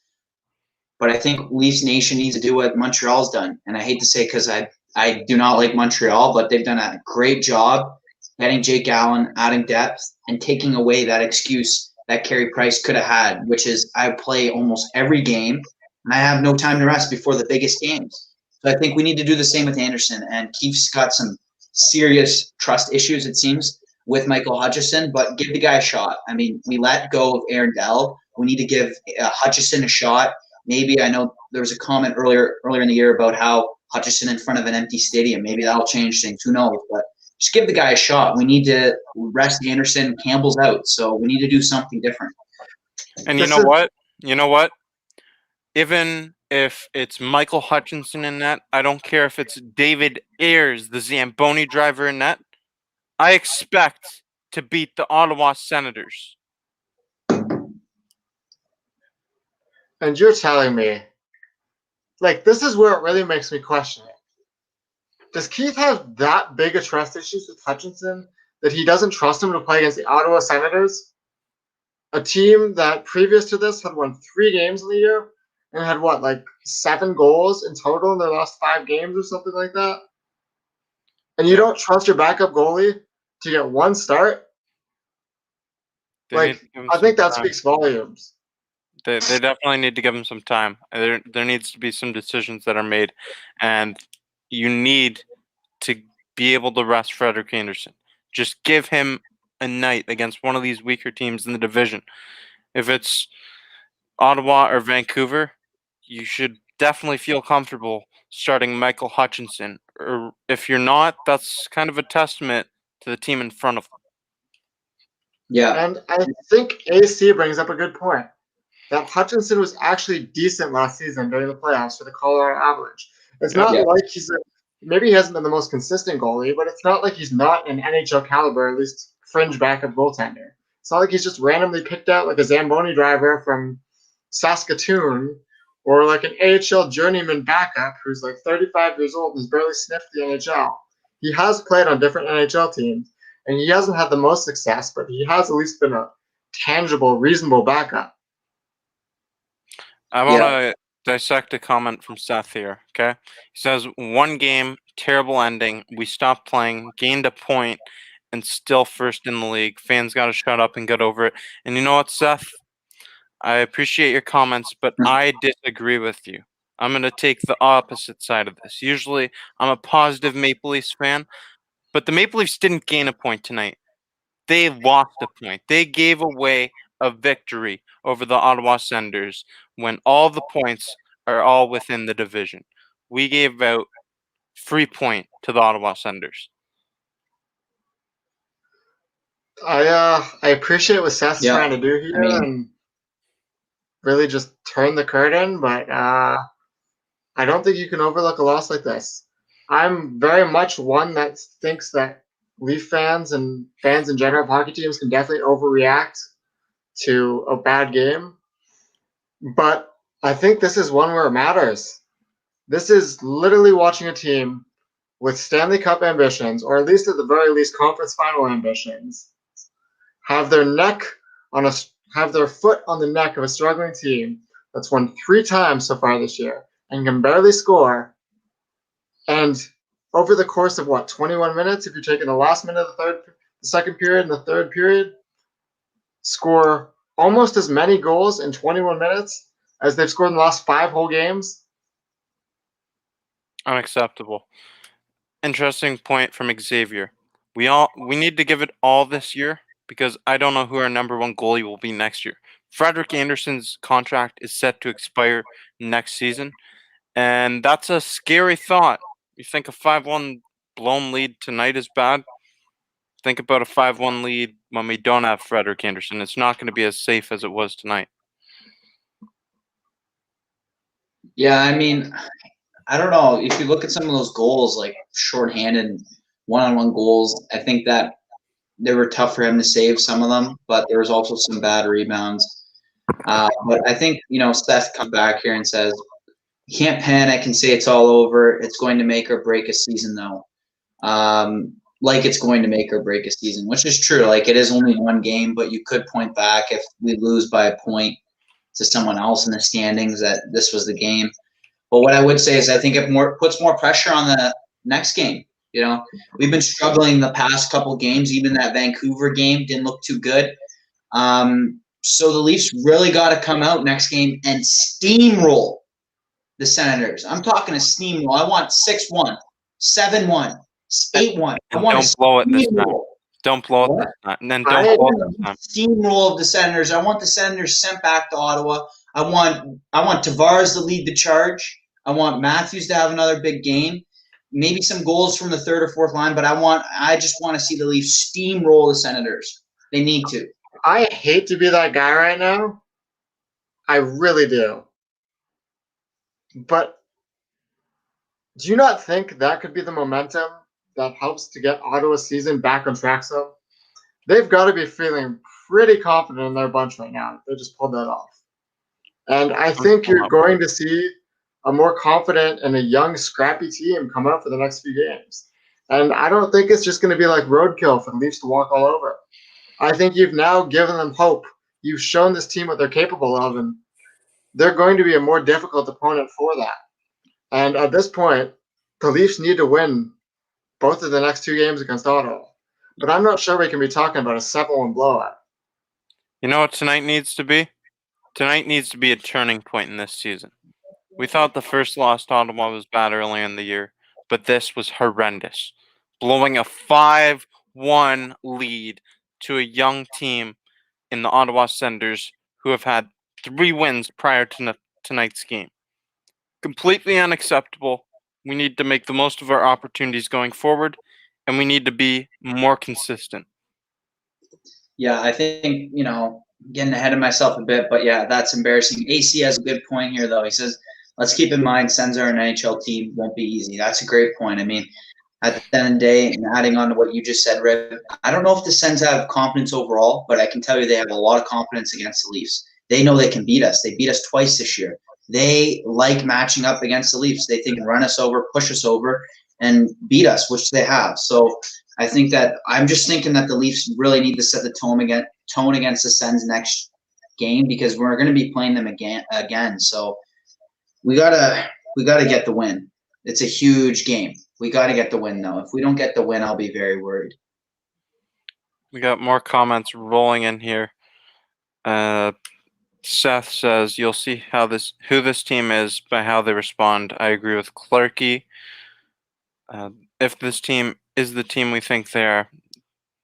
but I think Leafs Nation needs to do what Montreal's done. And I hate to say it because I do not like Montreal, but they've done a great job getting Jake Allen, adding depth, and taking away that excuse that Carey Price could have had, which is I play almost every game, and I have no time to rest before the biggest games. So I think we need to do the same with Andersen, and Keefe's got some serious trust issues, it seems. with Michael Hutchison, but give the guy a shot. I mean, we let go of Aaron Dell. We need to give Hutchison a shot. Maybe I know there was a comment earlier in the year about how Hutchison in front of an empty stadium. Maybe that'll change things. Who knows? But just give the guy a shot. We need to rest Anderson. Campbell's out, so we need to do something different. And you know what? Even if it's Michael Hutchinson in net, I don't care if it's David Ayers, the Zamboni driver in net. I expect to beat the Ottawa Senators. And you're telling me, like, this is where it really makes me question it. Does Keith have that big of trust issues with Hutchinson that he doesn't trust him to play against the Ottawa Senators? A team that previous to this had won 3 games in the year and had, 7 goals in total in their last 5 games or something like that? And you don't trust your backup goalie to get 1 start? I think that speaks volumes. They definitely need to give him some time. There needs to be some decisions that are made, and you need to be able to rest Frederik Andersen. Just give him a night against one of these weaker teams in the division. If it's Ottawa or Vancouver, you should definitely feel comfortable starting Michael Hutchinson. Or if you're not, that's kind of a testament to the team in front of them. Yeah. And I think AC brings up a good point. That Hutchinson was actually decent last season during the playoffs for the Colorado Avalanche. It's not like maybe he hasn't been the most consistent goalie, but it's not like he's not an NHL caliber, at least fringe backup goaltender. It's not like he's just randomly picked out like a Zamboni driver from Saskatoon or like an AHL journeyman backup who's like 35 years old and has barely sniffed the NHL. He has played on different NHL teams, and he hasn't had the most success, but he has at least been a tangible, reasonable backup. I want to dissect a comment from Seth here, okay? He says, 1 game, terrible ending. We stopped playing, gained a point, and still first in the league. Fans got to shut up and get over it. And you know what, Seth? I appreciate your comments, but I disagree with you. I'm going to take the opposite side of this. Usually, I'm a positive Maple Leafs fan, but the Maple Leafs didn't gain a point tonight. They lost a point. They gave away a victory over the Ottawa Senators when all the points are all within the division. We gave out free point to the Ottawa Senators. I appreciate what Seth's trying to do here and really just turn the curtain, but I don't think you can overlook a loss like this. I'm very much one that thinks that Leaf fans and fans in general of hockey teams can definitely overreact to a bad game. But I think this is one where it matters. This is literally watching a team with Stanley Cup ambitions, or at least at the very least conference final ambitions, have their foot on the neck of a struggling team that's won 3 times so far this year and can barely score. And over the course of 21 minutes, if you're taking the last minute of the second period and the third period, score almost as many goals in 21 minutes as they've scored in the last 5 whole games. Unacceptable. Interesting point from Xavier. We need to give it all this year because I don't know who our number 1 goalie will be next year. Frederik Andersen's contract is set to expire next season, and that's a scary thought. You think a 5-1 blown lead tonight is bad? Think about a 5-1 lead when we don't have Frederik Andersen. It's not going to be as safe as it was tonight. Yeah, I mean, I don't know. If you look at some of those goals, like shorthanded one-on-one goals, I think that they were tough for him to save some of them, but there was also some bad rebounds. But I think, Seth comes back here and says, you can't panic and say it's all over. It's going to make or break a season, though. Like it's going to make or break a season, which is true. Like it is only 1 game, but you could point back if we lose by a point to someone else in the standings that this was the game. But what I would say is I think it puts more pressure on the next game. We've been struggling the past couple games. Even that Vancouver game didn't look too good. So the Leafs really got to come out next game and steamroll the Senators. I'm talking a steamroll. I want 6-1, 7-1, 8-1. I want don't blow it this time. Don't blow it this time. And then don't blow it this time. Steamroll of the Senators. I want the Senators sent back to Ottawa. I want Tavares to lead the charge. I want Matthews to have another big game. Maybe some goals from the third or fourth line, but I just want to see the Leafs steamroll the Senators. They need to. I hate to be that guy right now. I really do. But do you not think that could be the momentum that helps to get Ottawa's season back on track? So they've got to be feeling pretty confident in their bunch right now. They just pulled that off. And I think you're going to see a more confident and a young, scrappy team come up for the next few games. And I don't think it's just going to be like roadkill for the Leafs to walk all over. I think you've now given them hope. You've shown this team what they're capable of, and they're going to be a more difficult opponent for that. And at this point, the Leafs need to win both of the next 2 games against Ottawa. But I'm not sure we can be talking about a 7-1 blowout. You know what tonight needs to be? Tonight needs to be a turning point in this season. We thought the first loss to Ottawa was bad early in the year, but this was horrendous. Blowing a 5-1 lead to a young team in the Ottawa Senators who have had 3 wins prior to tonight's game. Completely unacceptable. We need to make the most of our opportunities going forward, and we need to be more consistent. Yeah, I think, getting ahead of myself a bit, but yeah, that's embarrassing. AC has a good point here, though. He says, let's keep in mind, Sens are an NHL team, won't be easy. That's a great point. I mean, at the end of the day, and adding on to what you just said, Riv, I don't know if the Sens have confidence overall, but I can tell you they have a lot of confidence against the Leafs. They know they can beat us. They beat us twice this year. They like matching up against the Leafs. They think run us over, push us over, and beat us, which they have. So I think that I'm just thinking that the Leafs really need to set the tone against the Sens next game, because we're going to be playing them again. So we gotta get the win. It's a huge game. We got to get the win, though. If we don't get the win, I'll be very worried. We got more comments rolling in here. Seth says, you'll see who this team is by how they respond. I agree with Clarkey. If this team is the team we think they are,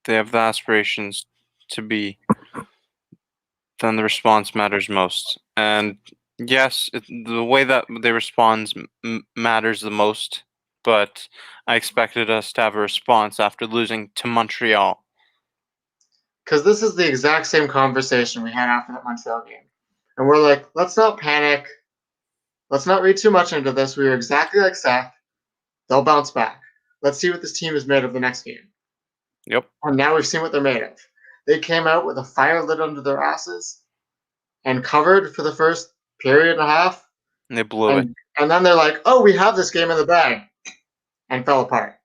they have the aspirations to be, then the response matters most. And yes, the way that they respond matters the most, but I expected us to have a response after losing to Montreal. Because this is the exact same conversation we had after that Montreal game. And we're like, let's not panic. Let's not read too much into this. We are exactly like Seth. They'll bounce back. Let's see what this team is made of the next game. Yep. And now we've seen what they're made of. They came out with a fire lit under their asses and covered for the first period and a half. And they blew it. And then they're like, oh, we have this game in the bag. And fell apart.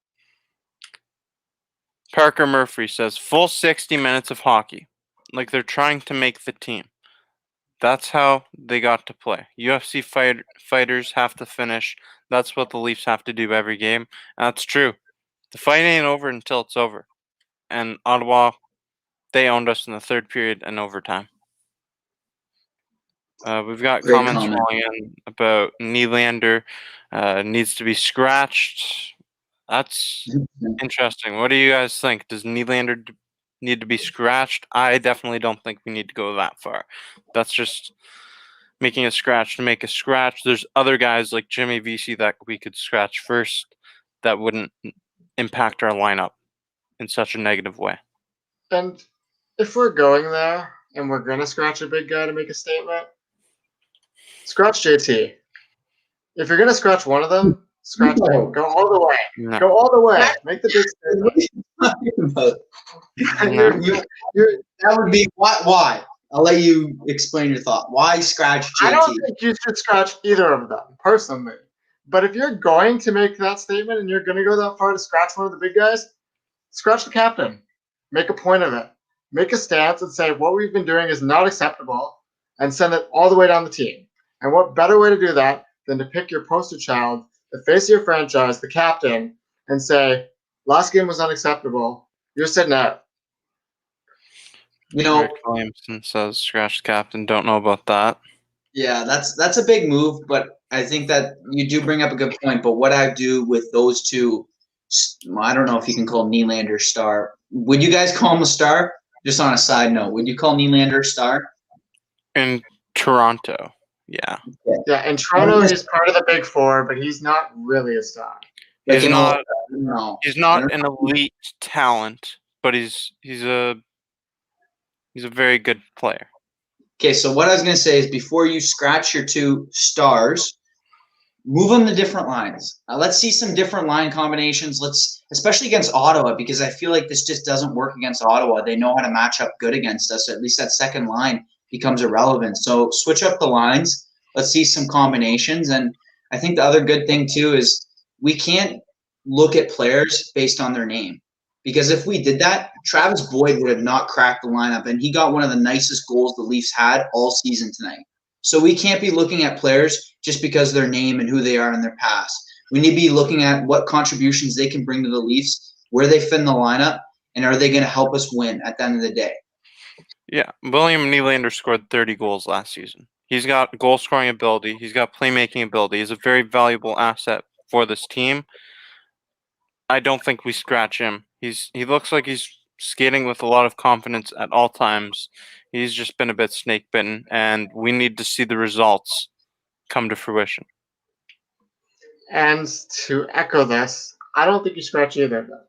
Parker Murphy says, full 60 minutes of hockey. Like they're trying to make the team. That's how they got to play. UFC fighters have to finish. That's what the Leafs have to do every game. And that's true. The fight ain't over until it's over. And Ottawa, they owned us in the third period and overtime. We've got comments rolling in about Nylander needs to be scratched. That's interesting. What do you guys think? Does Nylander need to be scratched? I definitely don't think we need to go that far. That's just making a scratch to make a scratch. There's other guys like Jimmy Vesey that we could scratch first that wouldn't impact our lineup in such a negative way. And if we're going there and we're going to scratch a big guy to make a statement, scratch JT. If you're going to scratch one of them, scratch him. Go all the way. No. Go all the way. Make the big statement. That would be why. I'll let you explain your thought. Why scratch JT? I don't think you should scratch either of them, personally. But if you're going to make that statement and you're going to go that far to scratch one of the big guys, scratch the captain. Make a point of it. Make a stance and say what we've been doing is not acceptable and send it all the way down the team. And what better way to do that than to pick your poster child, the face of your franchise, the captain, and say, last game was unacceptable. You're sitting out. Rick Williamson says, scratch captain. Don't know about that. Yeah, that's a big move, but I think that you do bring up a good point. But what I do with those two, I don't know if you can call Nylander star Would you guys call him a star? Just on a side note, would you call Nylander a star? In Toronto, yeah. Yeah, in Toronto, he's part of the Big Four, but he's not really a star. He's not. No. He's not an elite talent, but he's a very good player. Okay, so what I was going to say is before you scratch your 2 stars, move them to different lines. Let's see some different line combinations. Especially against Ottawa, because I feel like this just doesn't work against Ottawa. They know how to match up good against us. At least that second line becomes irrelevant. So switch up the lines. Let's see some combinations. And I think the other good thing too is we can't look at players based on their name. Because if we did that, Travis Boyd would have not cracked the lineup, and he got one of the nicest goals the Leafs had all season tonight. So we can't be looking at players just because of their name and who they are in their past. We need to be looking at what contributions they can bring to the Leafs, where they fit in the lineup, and are they going to help us win at the end of the day. Yeah, William Nylander scored 30 goals last season. He's got goal-scoring ability. He's got playmaking ability. He's a very valuable asset for this team. I don't think we scratch him. He looks like he's skating with a lot of confidence at all times. He's just been a bit snake-bitten, and we need to see the results come to fruition. And to echo this, I don't think you scratch either of them.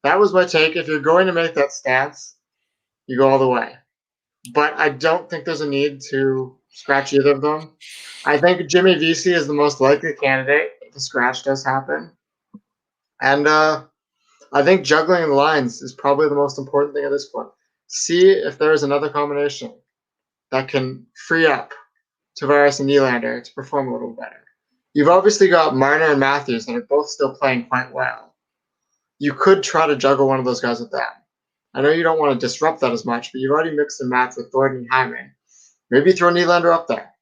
That was my take. If you're going to make that stance, you go all the way. But I don't think there's a need to scratch either of them. I think Jimmy Vesey is the most likely candidate if the scratch does happen. And I think juggling the lines is probably the most important thing at this point. See if there is another combination that can free up Tavares and Nylander to perform a little better. You've obviously got Marner and Matthews, and they're both still playing quite well. You could try to juggle one of those guys with them. I know you don't want to disrupt that as much, but you've already mixed and matched with Thornton and Hyman. Maybe throw Nylander up there.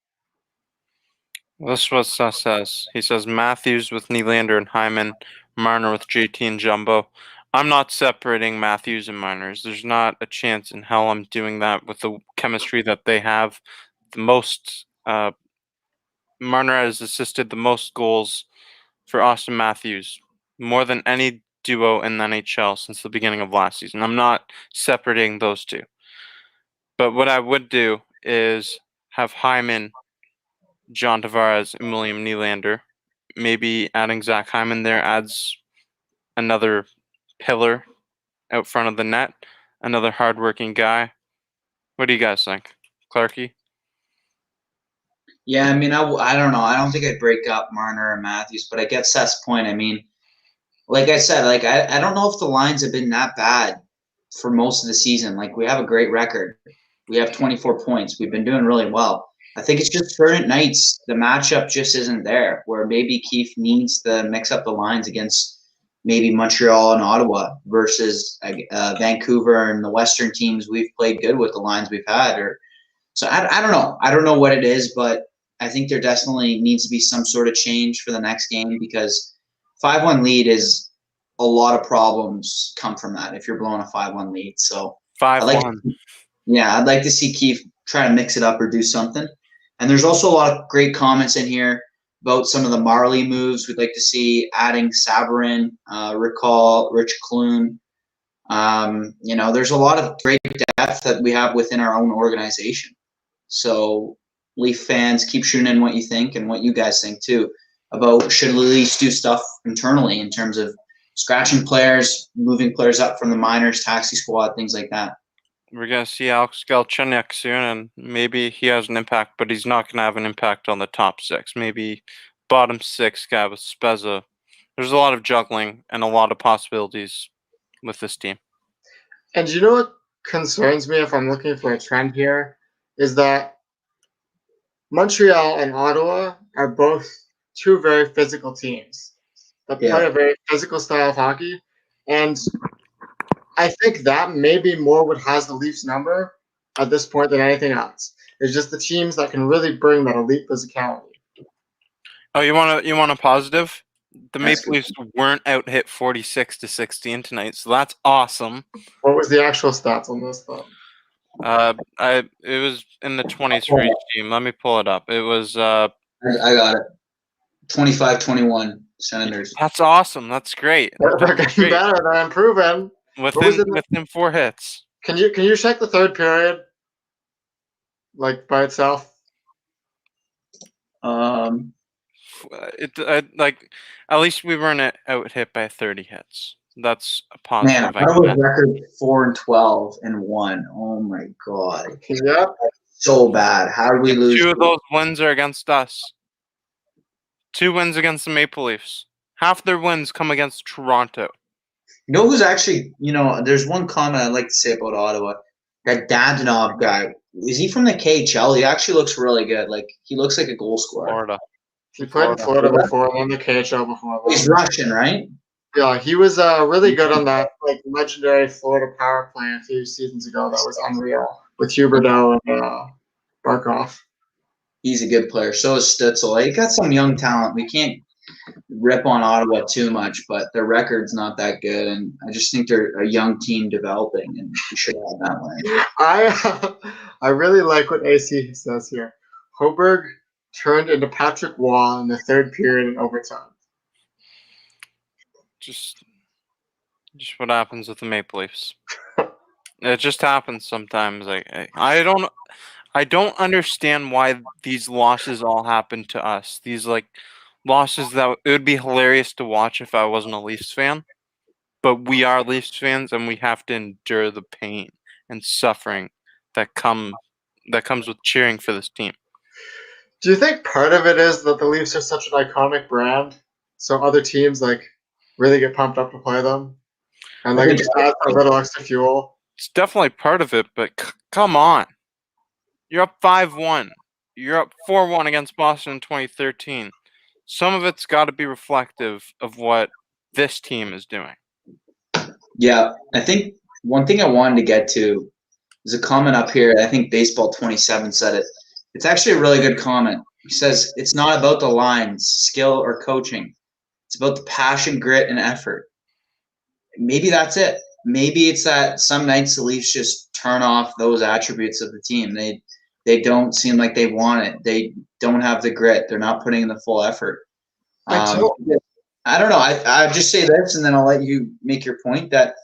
This is what Seth says. He says Matthews with Nylander and Hyman, Marner with JT and Jumbo. I'm not separating Matthews and Marner's. There's not a chance in hell I'm doing that with the chemistry that they have. The most Marner has assisted the most goals for Austin Matthews, more than any duo in the NHL since the beginning of last season. I'm not separating those two. But what I would do is have Hyman, John Tavares, and William Nylander. Maybe adding Zach Hyman there adds another pillar out front of the net, another hardworking guy. What do you guys think? Clarky? Yeah, I mean, I don't know. I don't think I'd break up Marner and Matthews, but I get Seth's point. I mean, like I said, I don't know if the lines have been that bad for most of the season. Like, we have a great record. We have 24 points. We've been doing really well. I think it's just certain nights the matchup just isn't there, where maybe Keefe needs to mix up the lines against maybe Montreal and Ottawa versus Vancouver and the Western teams we've played good with the lines we've had. So I don't know. I don't know what it is, but I think there definitely needs to be some sort of change for the next game, because 5-1 lead is a lot of problems come from that if you're blowing a 5-1 lead. So 5-1. I'd like to see Keefe try to mix it up or do something. And there's also a lot of great comments in here about some of the Marley moves. We'd like to see adding Sabarin, recall Rich Clune. There's a lot of great depth that we have within our own organization. So Leaf fans, keep shooting in what you think and what you guys think too about should the Leafs do stuff internally in terms of scratching players, moving players up from the minors, taxi squad, things like that. We're going to see Alex Galchenyuk soon, and maybe he has an impact, but he's not going to have an impact on the top 6. Maybe bottom 6 guy with Spezza. There's a lot of juggling and a lot of possibilities with this team. And you know what concerns me if I'm looking for a trend here is that Montreal and Ottawa are both two very physical teams that play a very physical style of hockey. And I think that may be more what has the Leafs number at this point than anything else. It's just the teams that can really bring that elite physicality. Oh, you want a positive? The Maple Leafs weren't out hit 46-16 tonight, so that's awesome. What was the actual stats on this though? It was in the 20s for each team. Let me pull it up. It was I got it. 25-21 Senators. That's awesome. That's great. They're getting better. They're improving. within 4 hits. Can you check the third period, like by itself? Like at least we weren't out hit by 30 hits. That's a Man, positive. that was record 4-12-1. Oh my god, Yep. so bad. How did we lose? 2 of those wins are against us. 2 wins against the Maple Leafs. Half their wins come against Toronto. You know who's actually? There's one comment I'd like to say about Ottawa. That Dadonov guy. Is he from the KHL? He actually looks really good. Like he looks like a goal scorer. Florida. He played in Florida before and then the KHL before. He's Russian, right? Yeah, he was really good on that like legendary Florida power play a few seasons ago. That was unreal with Huberdeau and Barkov. He's a good player. So is Stützle. He got some young talent. We can't rip on Ottawa too much, but their record's not that good, and I just think they're a young team developing, and we should have that way. I really like what AC says here. Hoberg turned into Patrick Waugh in the third period in overtime. Just what happens with the Maple Leafs. It just happens sometimes. I don't understand why these losses all happen to us. These like losses that it would be hilarious to watch if I wasn't a Leafs fan, but we are Leafs fans and we have to endure the pain and suffering that comes with cheering for this team. Do you think part of it is that the Leafs are such an iconic brand, so other teams like really get pumped up to play them, and like it just adds a little extra fuel? It's definitely part of it, but come on. You're up 5-1. You're up 4-1 against Boston in 2013. Some of it's got to be reflective of what this team is doing. Yeah, I think one thing I wanted to get to is a comment up here. I think Baseball 27 said it. It's actually a really good comment. He says, it's not about the lines, skill, or coaching. It's about the passion, grit, and effort. Maybe that's it. Maybe it's that some nights the Leafs just turn off those attributes of the team. They don't seem like they want it. They don't have the grit. They're not putting in the full effort. I don't know. I just say this, and then I'll let you make your point that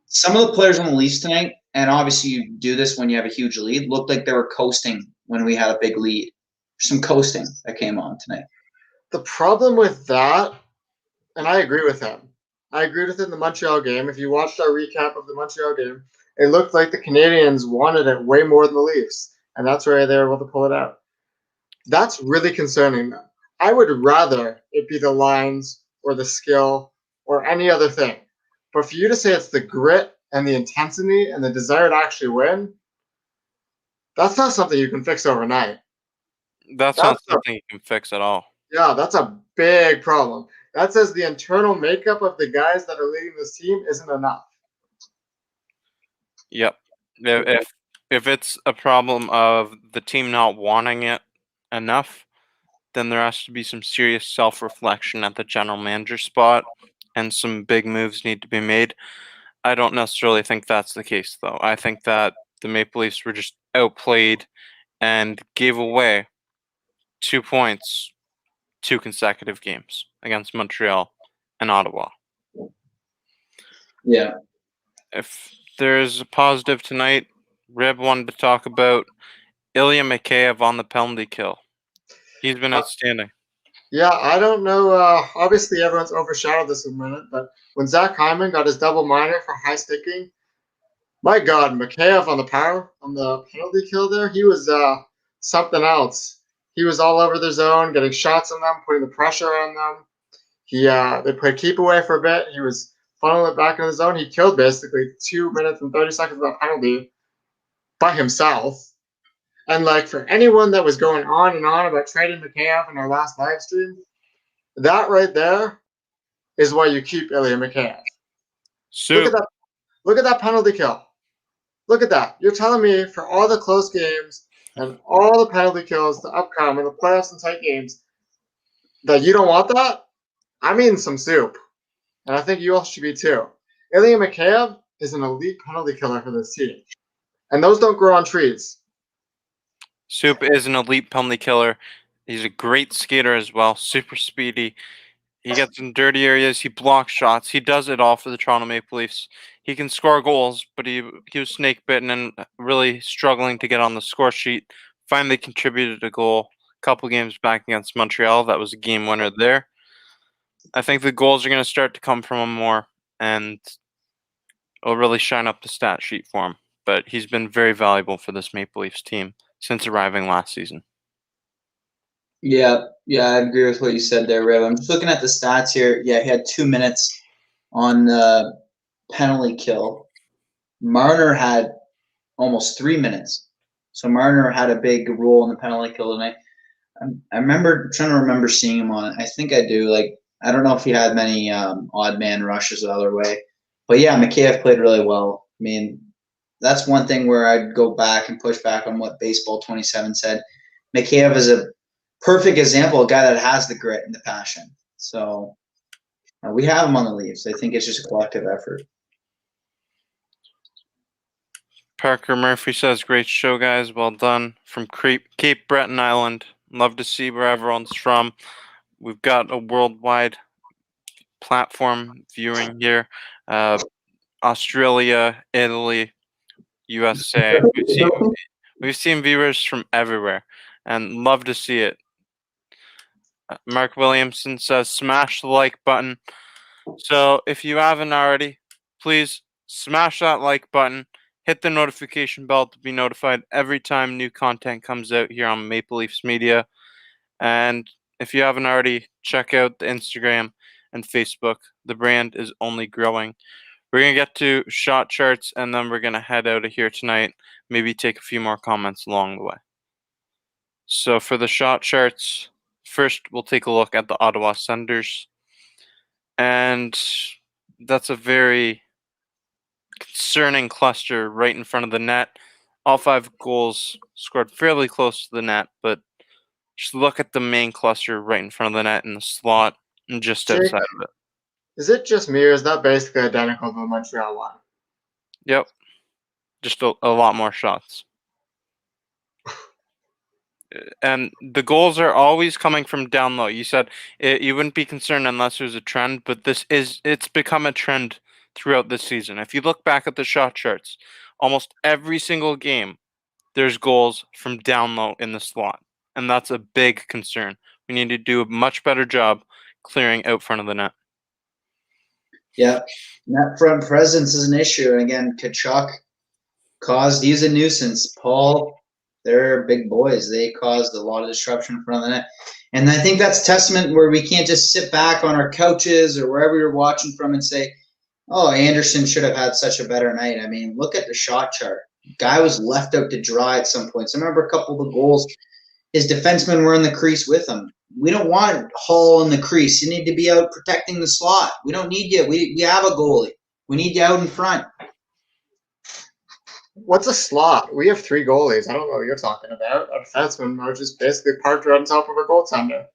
some of the players on the Leafs tonight, and obviously you do this when you have a huge lead, looked like they were coasting when we had a big lead. Some coasting that came on tonight. The problem with that, and I agree with him. I agreed with it in the Montreal game. If you watched our recap of the Montreal game, it looked like the Canadians wanted it way more than the Leafs, and that's why they were able to pull it out. That's really concerning. I would rather it be the lines or the skill or any other thing. But for you to say it's the grit and the intensity and the desire to actually win, that's not something you can fix overnight. That's not something you can fix at all. Yeah, that's a big problem. That says the internal makeup of the guys that are leading this team isn't enough. Yep. If it's a problem of the team not wanting it enough, then there has to be some serious self-reflection at the general manager spot, and some big moves need to be made. I don't necessarily think that's the case, though. I think that the Maple Leafs were just outplayed and gave away 2 points 2 consecutive games against Montreal and Ottawa. Yeah. If there's a positive tonight, Rib wanted to talk about Ilya Mikheyev on the penalty kill. He's been outstanding. Yeah, I don't know. Obviously, everyone's overshadowed this a minute, but when Zach Hyman got his double minor for high sticking, my God, Mikheyev on the penalty kill there, he was something else. He was all over the zone, getting shots on them, putting the pressure on them. They played keep away for a bit. He was funneling it back in the zone. He killed basically 2 minutes and 30 seconds of that penalty by himself. And like for anyone that was going on and on about trading Mikheyev in our last live stream, that right there is why you keep Ilya Mikheyev. Look at that penalty kill. Look at that. You're telling me for all the close games and all the penalty kills to upcome in the playoffs and tight games that you don't want that? I'm eating some soup. And I think you all should be too. Ilya Mikheyev is an elite penalty killer for this team. And those don't grow on trees. Soup is an elite penalty killer. He's a great skater as well, super speedy. He gets in dirty areas. He blocks shots. He does it all for the Toronto Maple Leafs. He can score goals, but he was snake bitten and really struggling to get on the score sheet. Finally contributed a goal a couple games back against Montreal. That was a game winner there. I think the goals are going to start to come from him more, and it'll really shine up the stat sheet for him. But he's been very valuable for this Maple Leafs team since arriving last season. Yeah, I agree with what you said there, Rev. I'm just looking at the stats here. Yeah, he had 2 minutes on the penalty kill. Marner had almost 3 minutes. So Marner had a big role in the penalty kill tonight. I remember trying to remember seeing him on. I think I do. Like, I don't know if he had many odd man rushes the other way, but yeah, Mikheyev played really well. I mean, that's one thing where I'd go back and push back on what Baseball 27 said. Mikheyev is a perfect example, a guy that has the grit and the passion. So we have him on the Leafs. I think it's just a collective effort. Parker Murphy says, great show, guys. Well done. From Cape Breton Island. Love to see where everyone's from. We've got a worldwide platform viewing here. Australia, Italy, USA. We've seen viewers from everywhere, and love to see it. Mark Williamson says, smash the like button. So if you haven't already, please smash that like button. Hit the notification bell to be notified every time new content comes out here on Maple Leafs Media. And if you haven't already, check out the Instagram and Facebook. The brand is only growing. We're going to get to shot charts, and then we're going to head out of here tonight. Maybe take a few more comments along the way. So for the shot charts, first we'll take a look at the Ottawa Senators. And that's a very concerning cluster right in front of the net. All 5 goals scored fairly close to the net, but just look at the main cluster right in front of the net in the slot and just outside of it. Is it just me, or is that basically identical to the Montreal one? Yep. Just a lot more shots. And the goals are always coming from down low. You said you wouldn't be concerned unless there's a trend, but it's become a trend throughout this season. If you look back at the shot charts, almost every single game, there's goals from down low in the slot. And that's a big concern. We need to do a much better job clearing out front of the net. Yeah, net front presence is an issue. And again, Tkachuk he's a nuisance. Paul, they're big boys. They caused a lot of disruption in front of the net. And I think that's testament where we can't just sit back on our couches or wherever you're watching from and say, oh, Anderson should have had such a better night. I mean, look at the shot chart. Guy was left out to dry at some points. I remember a couple of the goals, his defensemen were in the crease with him. We don't want Hall in the crease. You need to be out protecting the slot. We don't need you. We have a goalie. We need you out in front. What's a slot? We have 3 goalies. I don't know what you're talking about. A defenseman are just basically parked right on top of a goaltender.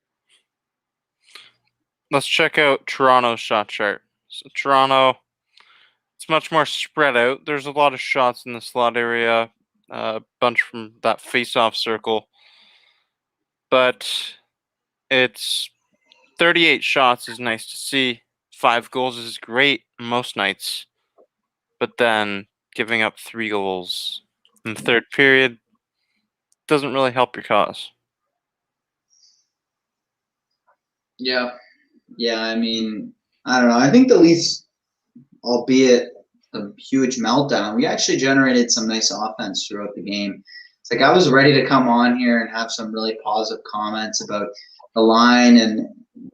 Let's check out Toronto's shot chart. So Toronto, it's much more spread out. There's a lot of shots in the slot area, a bunch from that face-off circle. But it's 38 shots is nice to see. 5 goals is great most nights. But then giving up 3 goals in the third period doesn't really help your cause. Yeah, I mean, I don't know. I think the Leafs, albeit a huge meltdown, we actually generated some nice offense throughout the game. It's like I was ready to come on here and have some really positive comments about the line and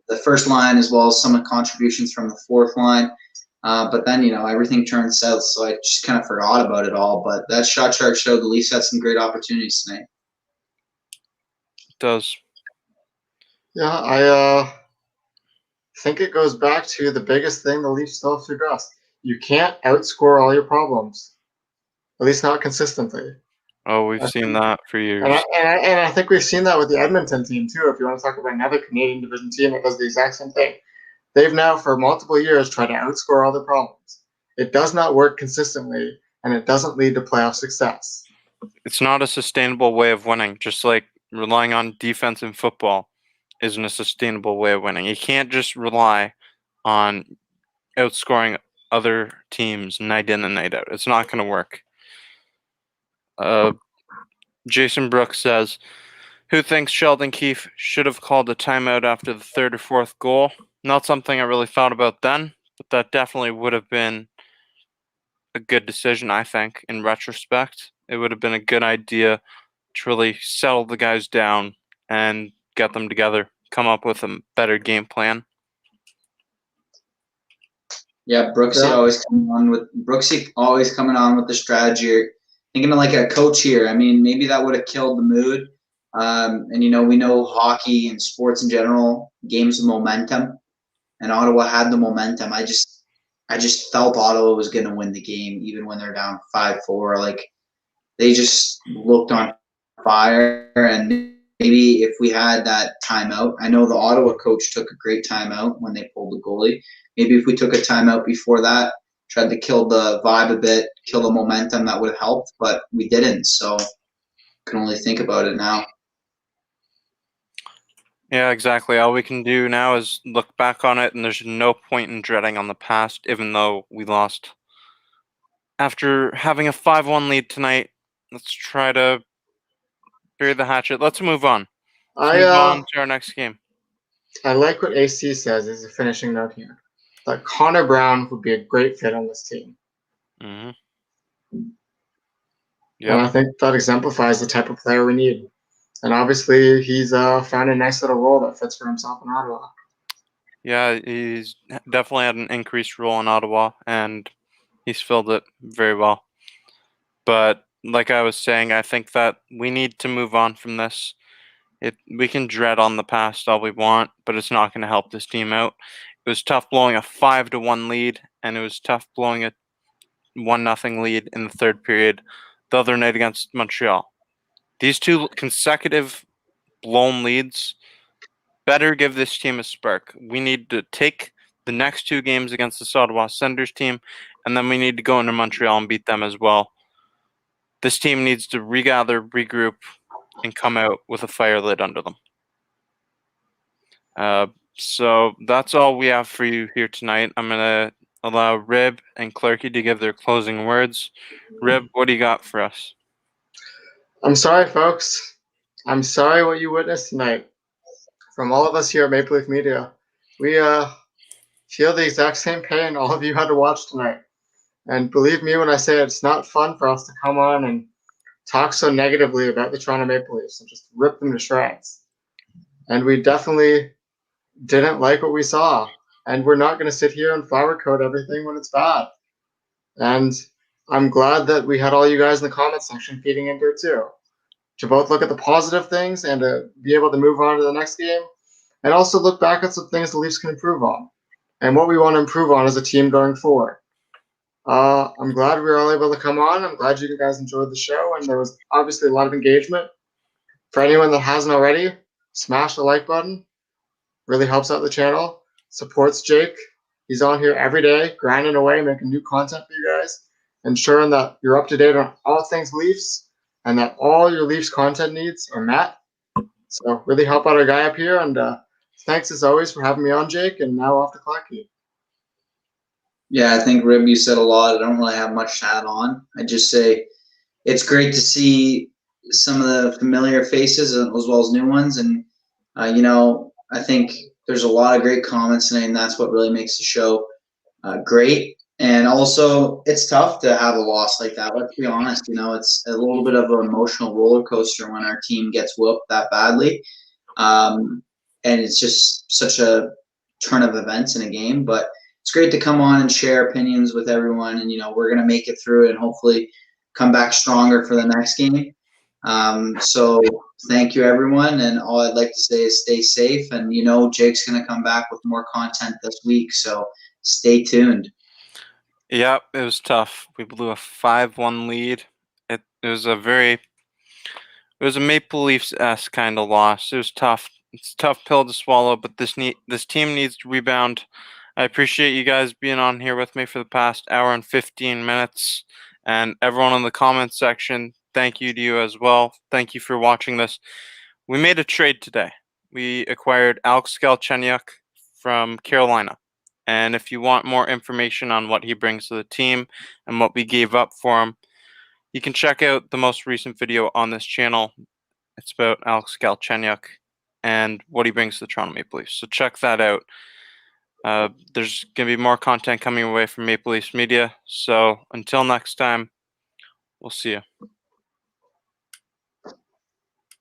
the first line as well as some of the contributions from the fourth line. But then, everything turned south, so I just kind of forgot about it all. But that shot chart showed the Leafs had some great opportunities tonight. It does. Yeah, I think it goes back to the biggest thing the Leafs still have to address. You can't outscore all your problems, at least not consistently. Oh, we've seen that for years. And I think we've seen that with the Edmonton team, too, if you want to talk about another Canadian division team that does the exact same thing. They've now, for multiple years, tried to outscore all their problems. It does not work consistently, and it doesn't lead to playoff success. It's not a sustainable way of winning, just like relying on defense in football. isn't a sustainable way of winning. You can't just rely on outscoring other teams night in and night out. It's not going to work. Jason Brooks says, who thinks Sheldon Keefe should have called a timeout after the third or fourth goal? Not something I really thought about then, but that definitely would have been a good decision, I think, in retrospect. It would have been a good idea to really settle the guys down and get them together, come up with a better game plan. Yeah, Brooksy always coming on with the strategy. Thinking of like a coach here. I mean, maybe that would have killed the mood. And we know hockey and sports in general, games of momentum, and Ottawa had the momentum. I just felt Ottawa was going to win the game, even when they're down 5-4. Like they just looked on fire, and maybe if we had that timeout, I know the Ottawa coach took a great timeout when they pulled the goalie. Maybe if we took a timeout before that, tried to kill the vibe a bit, kill the momentum, that would have helped, but we didn't. So can only think about it now. Yeah, exactly. All we can do now is look back on it, and there's no point in dreading on the past, even though we lost. After having a 5-1 lead tonight, let's try to bury the hatchet. Let's move on. Let's move on to our next game. I like what AC says as a finishing note here. That Connor Brown would be a great fit on this team. Mm-hmm. Yep. And I think that exemplifies the type of player we need. And obviously, he's found a nice little role that fits for himself in Ottawa. Yeah, he's definitely had an increased role in Ottawa, and he's filled it very well. But like I was saying, I think that we need to move on from this. We can dread on the past all we want, but it's not going to help this team out. It was tough blowing a 5-1 lead, and it was tough blowing a 1-0 lead in the third period the other night against Montreal. These two consecutive blown leads better give this team a spark. We need to take the next two games against the Ottawa Senators team, and then we need to go into Montreal and beat them as well. This team needs to regather, regroup, and come out with a fire lit under them. So that's all we have for you here tonight. I'm going to allow Rib and Clarky to give their closing words. Rib, what do you got for us? I'm sorry, folks. I'm sorry what you witnessed tonight. From all of us here at Maple Leaf Media, we feel the exact same pain all of you had to watch tonight. And believe me when I say it's not fun for us to come on and talk so negatively about the Toronto Maple Leafs and just rip them to shreds. And we definitely didn't like what we saw. And we're not going to sit here and flower coat everything when it's bad. And I'm glad that we had all you guys in the comment section feeding into it too. To both look at the positive things and to be able to move on to the next game. And also look back at some things the Leafs can improve on. And what we want to improve on as a team going forward. I'm glad we were all able to come on. I'm glad you guys enjoyed the show. And there was obviously a lot of engagement. For anyone that hasn't already, smash the like button. Really helps out the channel. Supports Jake. He's on here every day, grinding away, making new content for you guys. Ensuring that you're up to date on all things Leafs and that all your Leafs content needs are met. So really help out our guy up here. And thanks as always for having me on, Jake. And now off to Clarky. Yeah, I think, Rib, you said a lot. I don't really have much to add on. I just say it's great to see some of the familiar faces as well as new ones. And, I think there's a lot of great comments tonight, and that's what really makes the show great. And also, it's tough to have a loss like that. Let's be honest. It's a little bit of an emotional roller coaster when our team gets whooped that badly. And it's just such a turn of events in a game. But it's great to come on and share opinions with everyone. And, we're going to make it through it and hopefully come back stronger for the next game. So thank you, everyone. And all I'd like to say is stay safe. And, Jake's going to come back with more content this week. So stay tuned. Yeah, it was tough. We blew a 5-1 lead. It was a Maple Leafs-esque kind of loss. It was tough. It's a tough pill to swallow, but this team needs to rebound. I appreciate you guys being on here with me for the past hour and 15 minutes. And everyone in the comments section, thank you to you as well. Thank you for watching this. We made a trade today. we acquired Alex Galchenyuk from Carolina. And if you want more information on what he brings to the team and what we gave up for him, you can check out the most recent video on this channel. It's about Alex Galchenyuk and what he brings to the Toronto Maple Leafs. So check that out. There's going to be more content coming away from Maple Leafs Media. So until next time, we'll see you.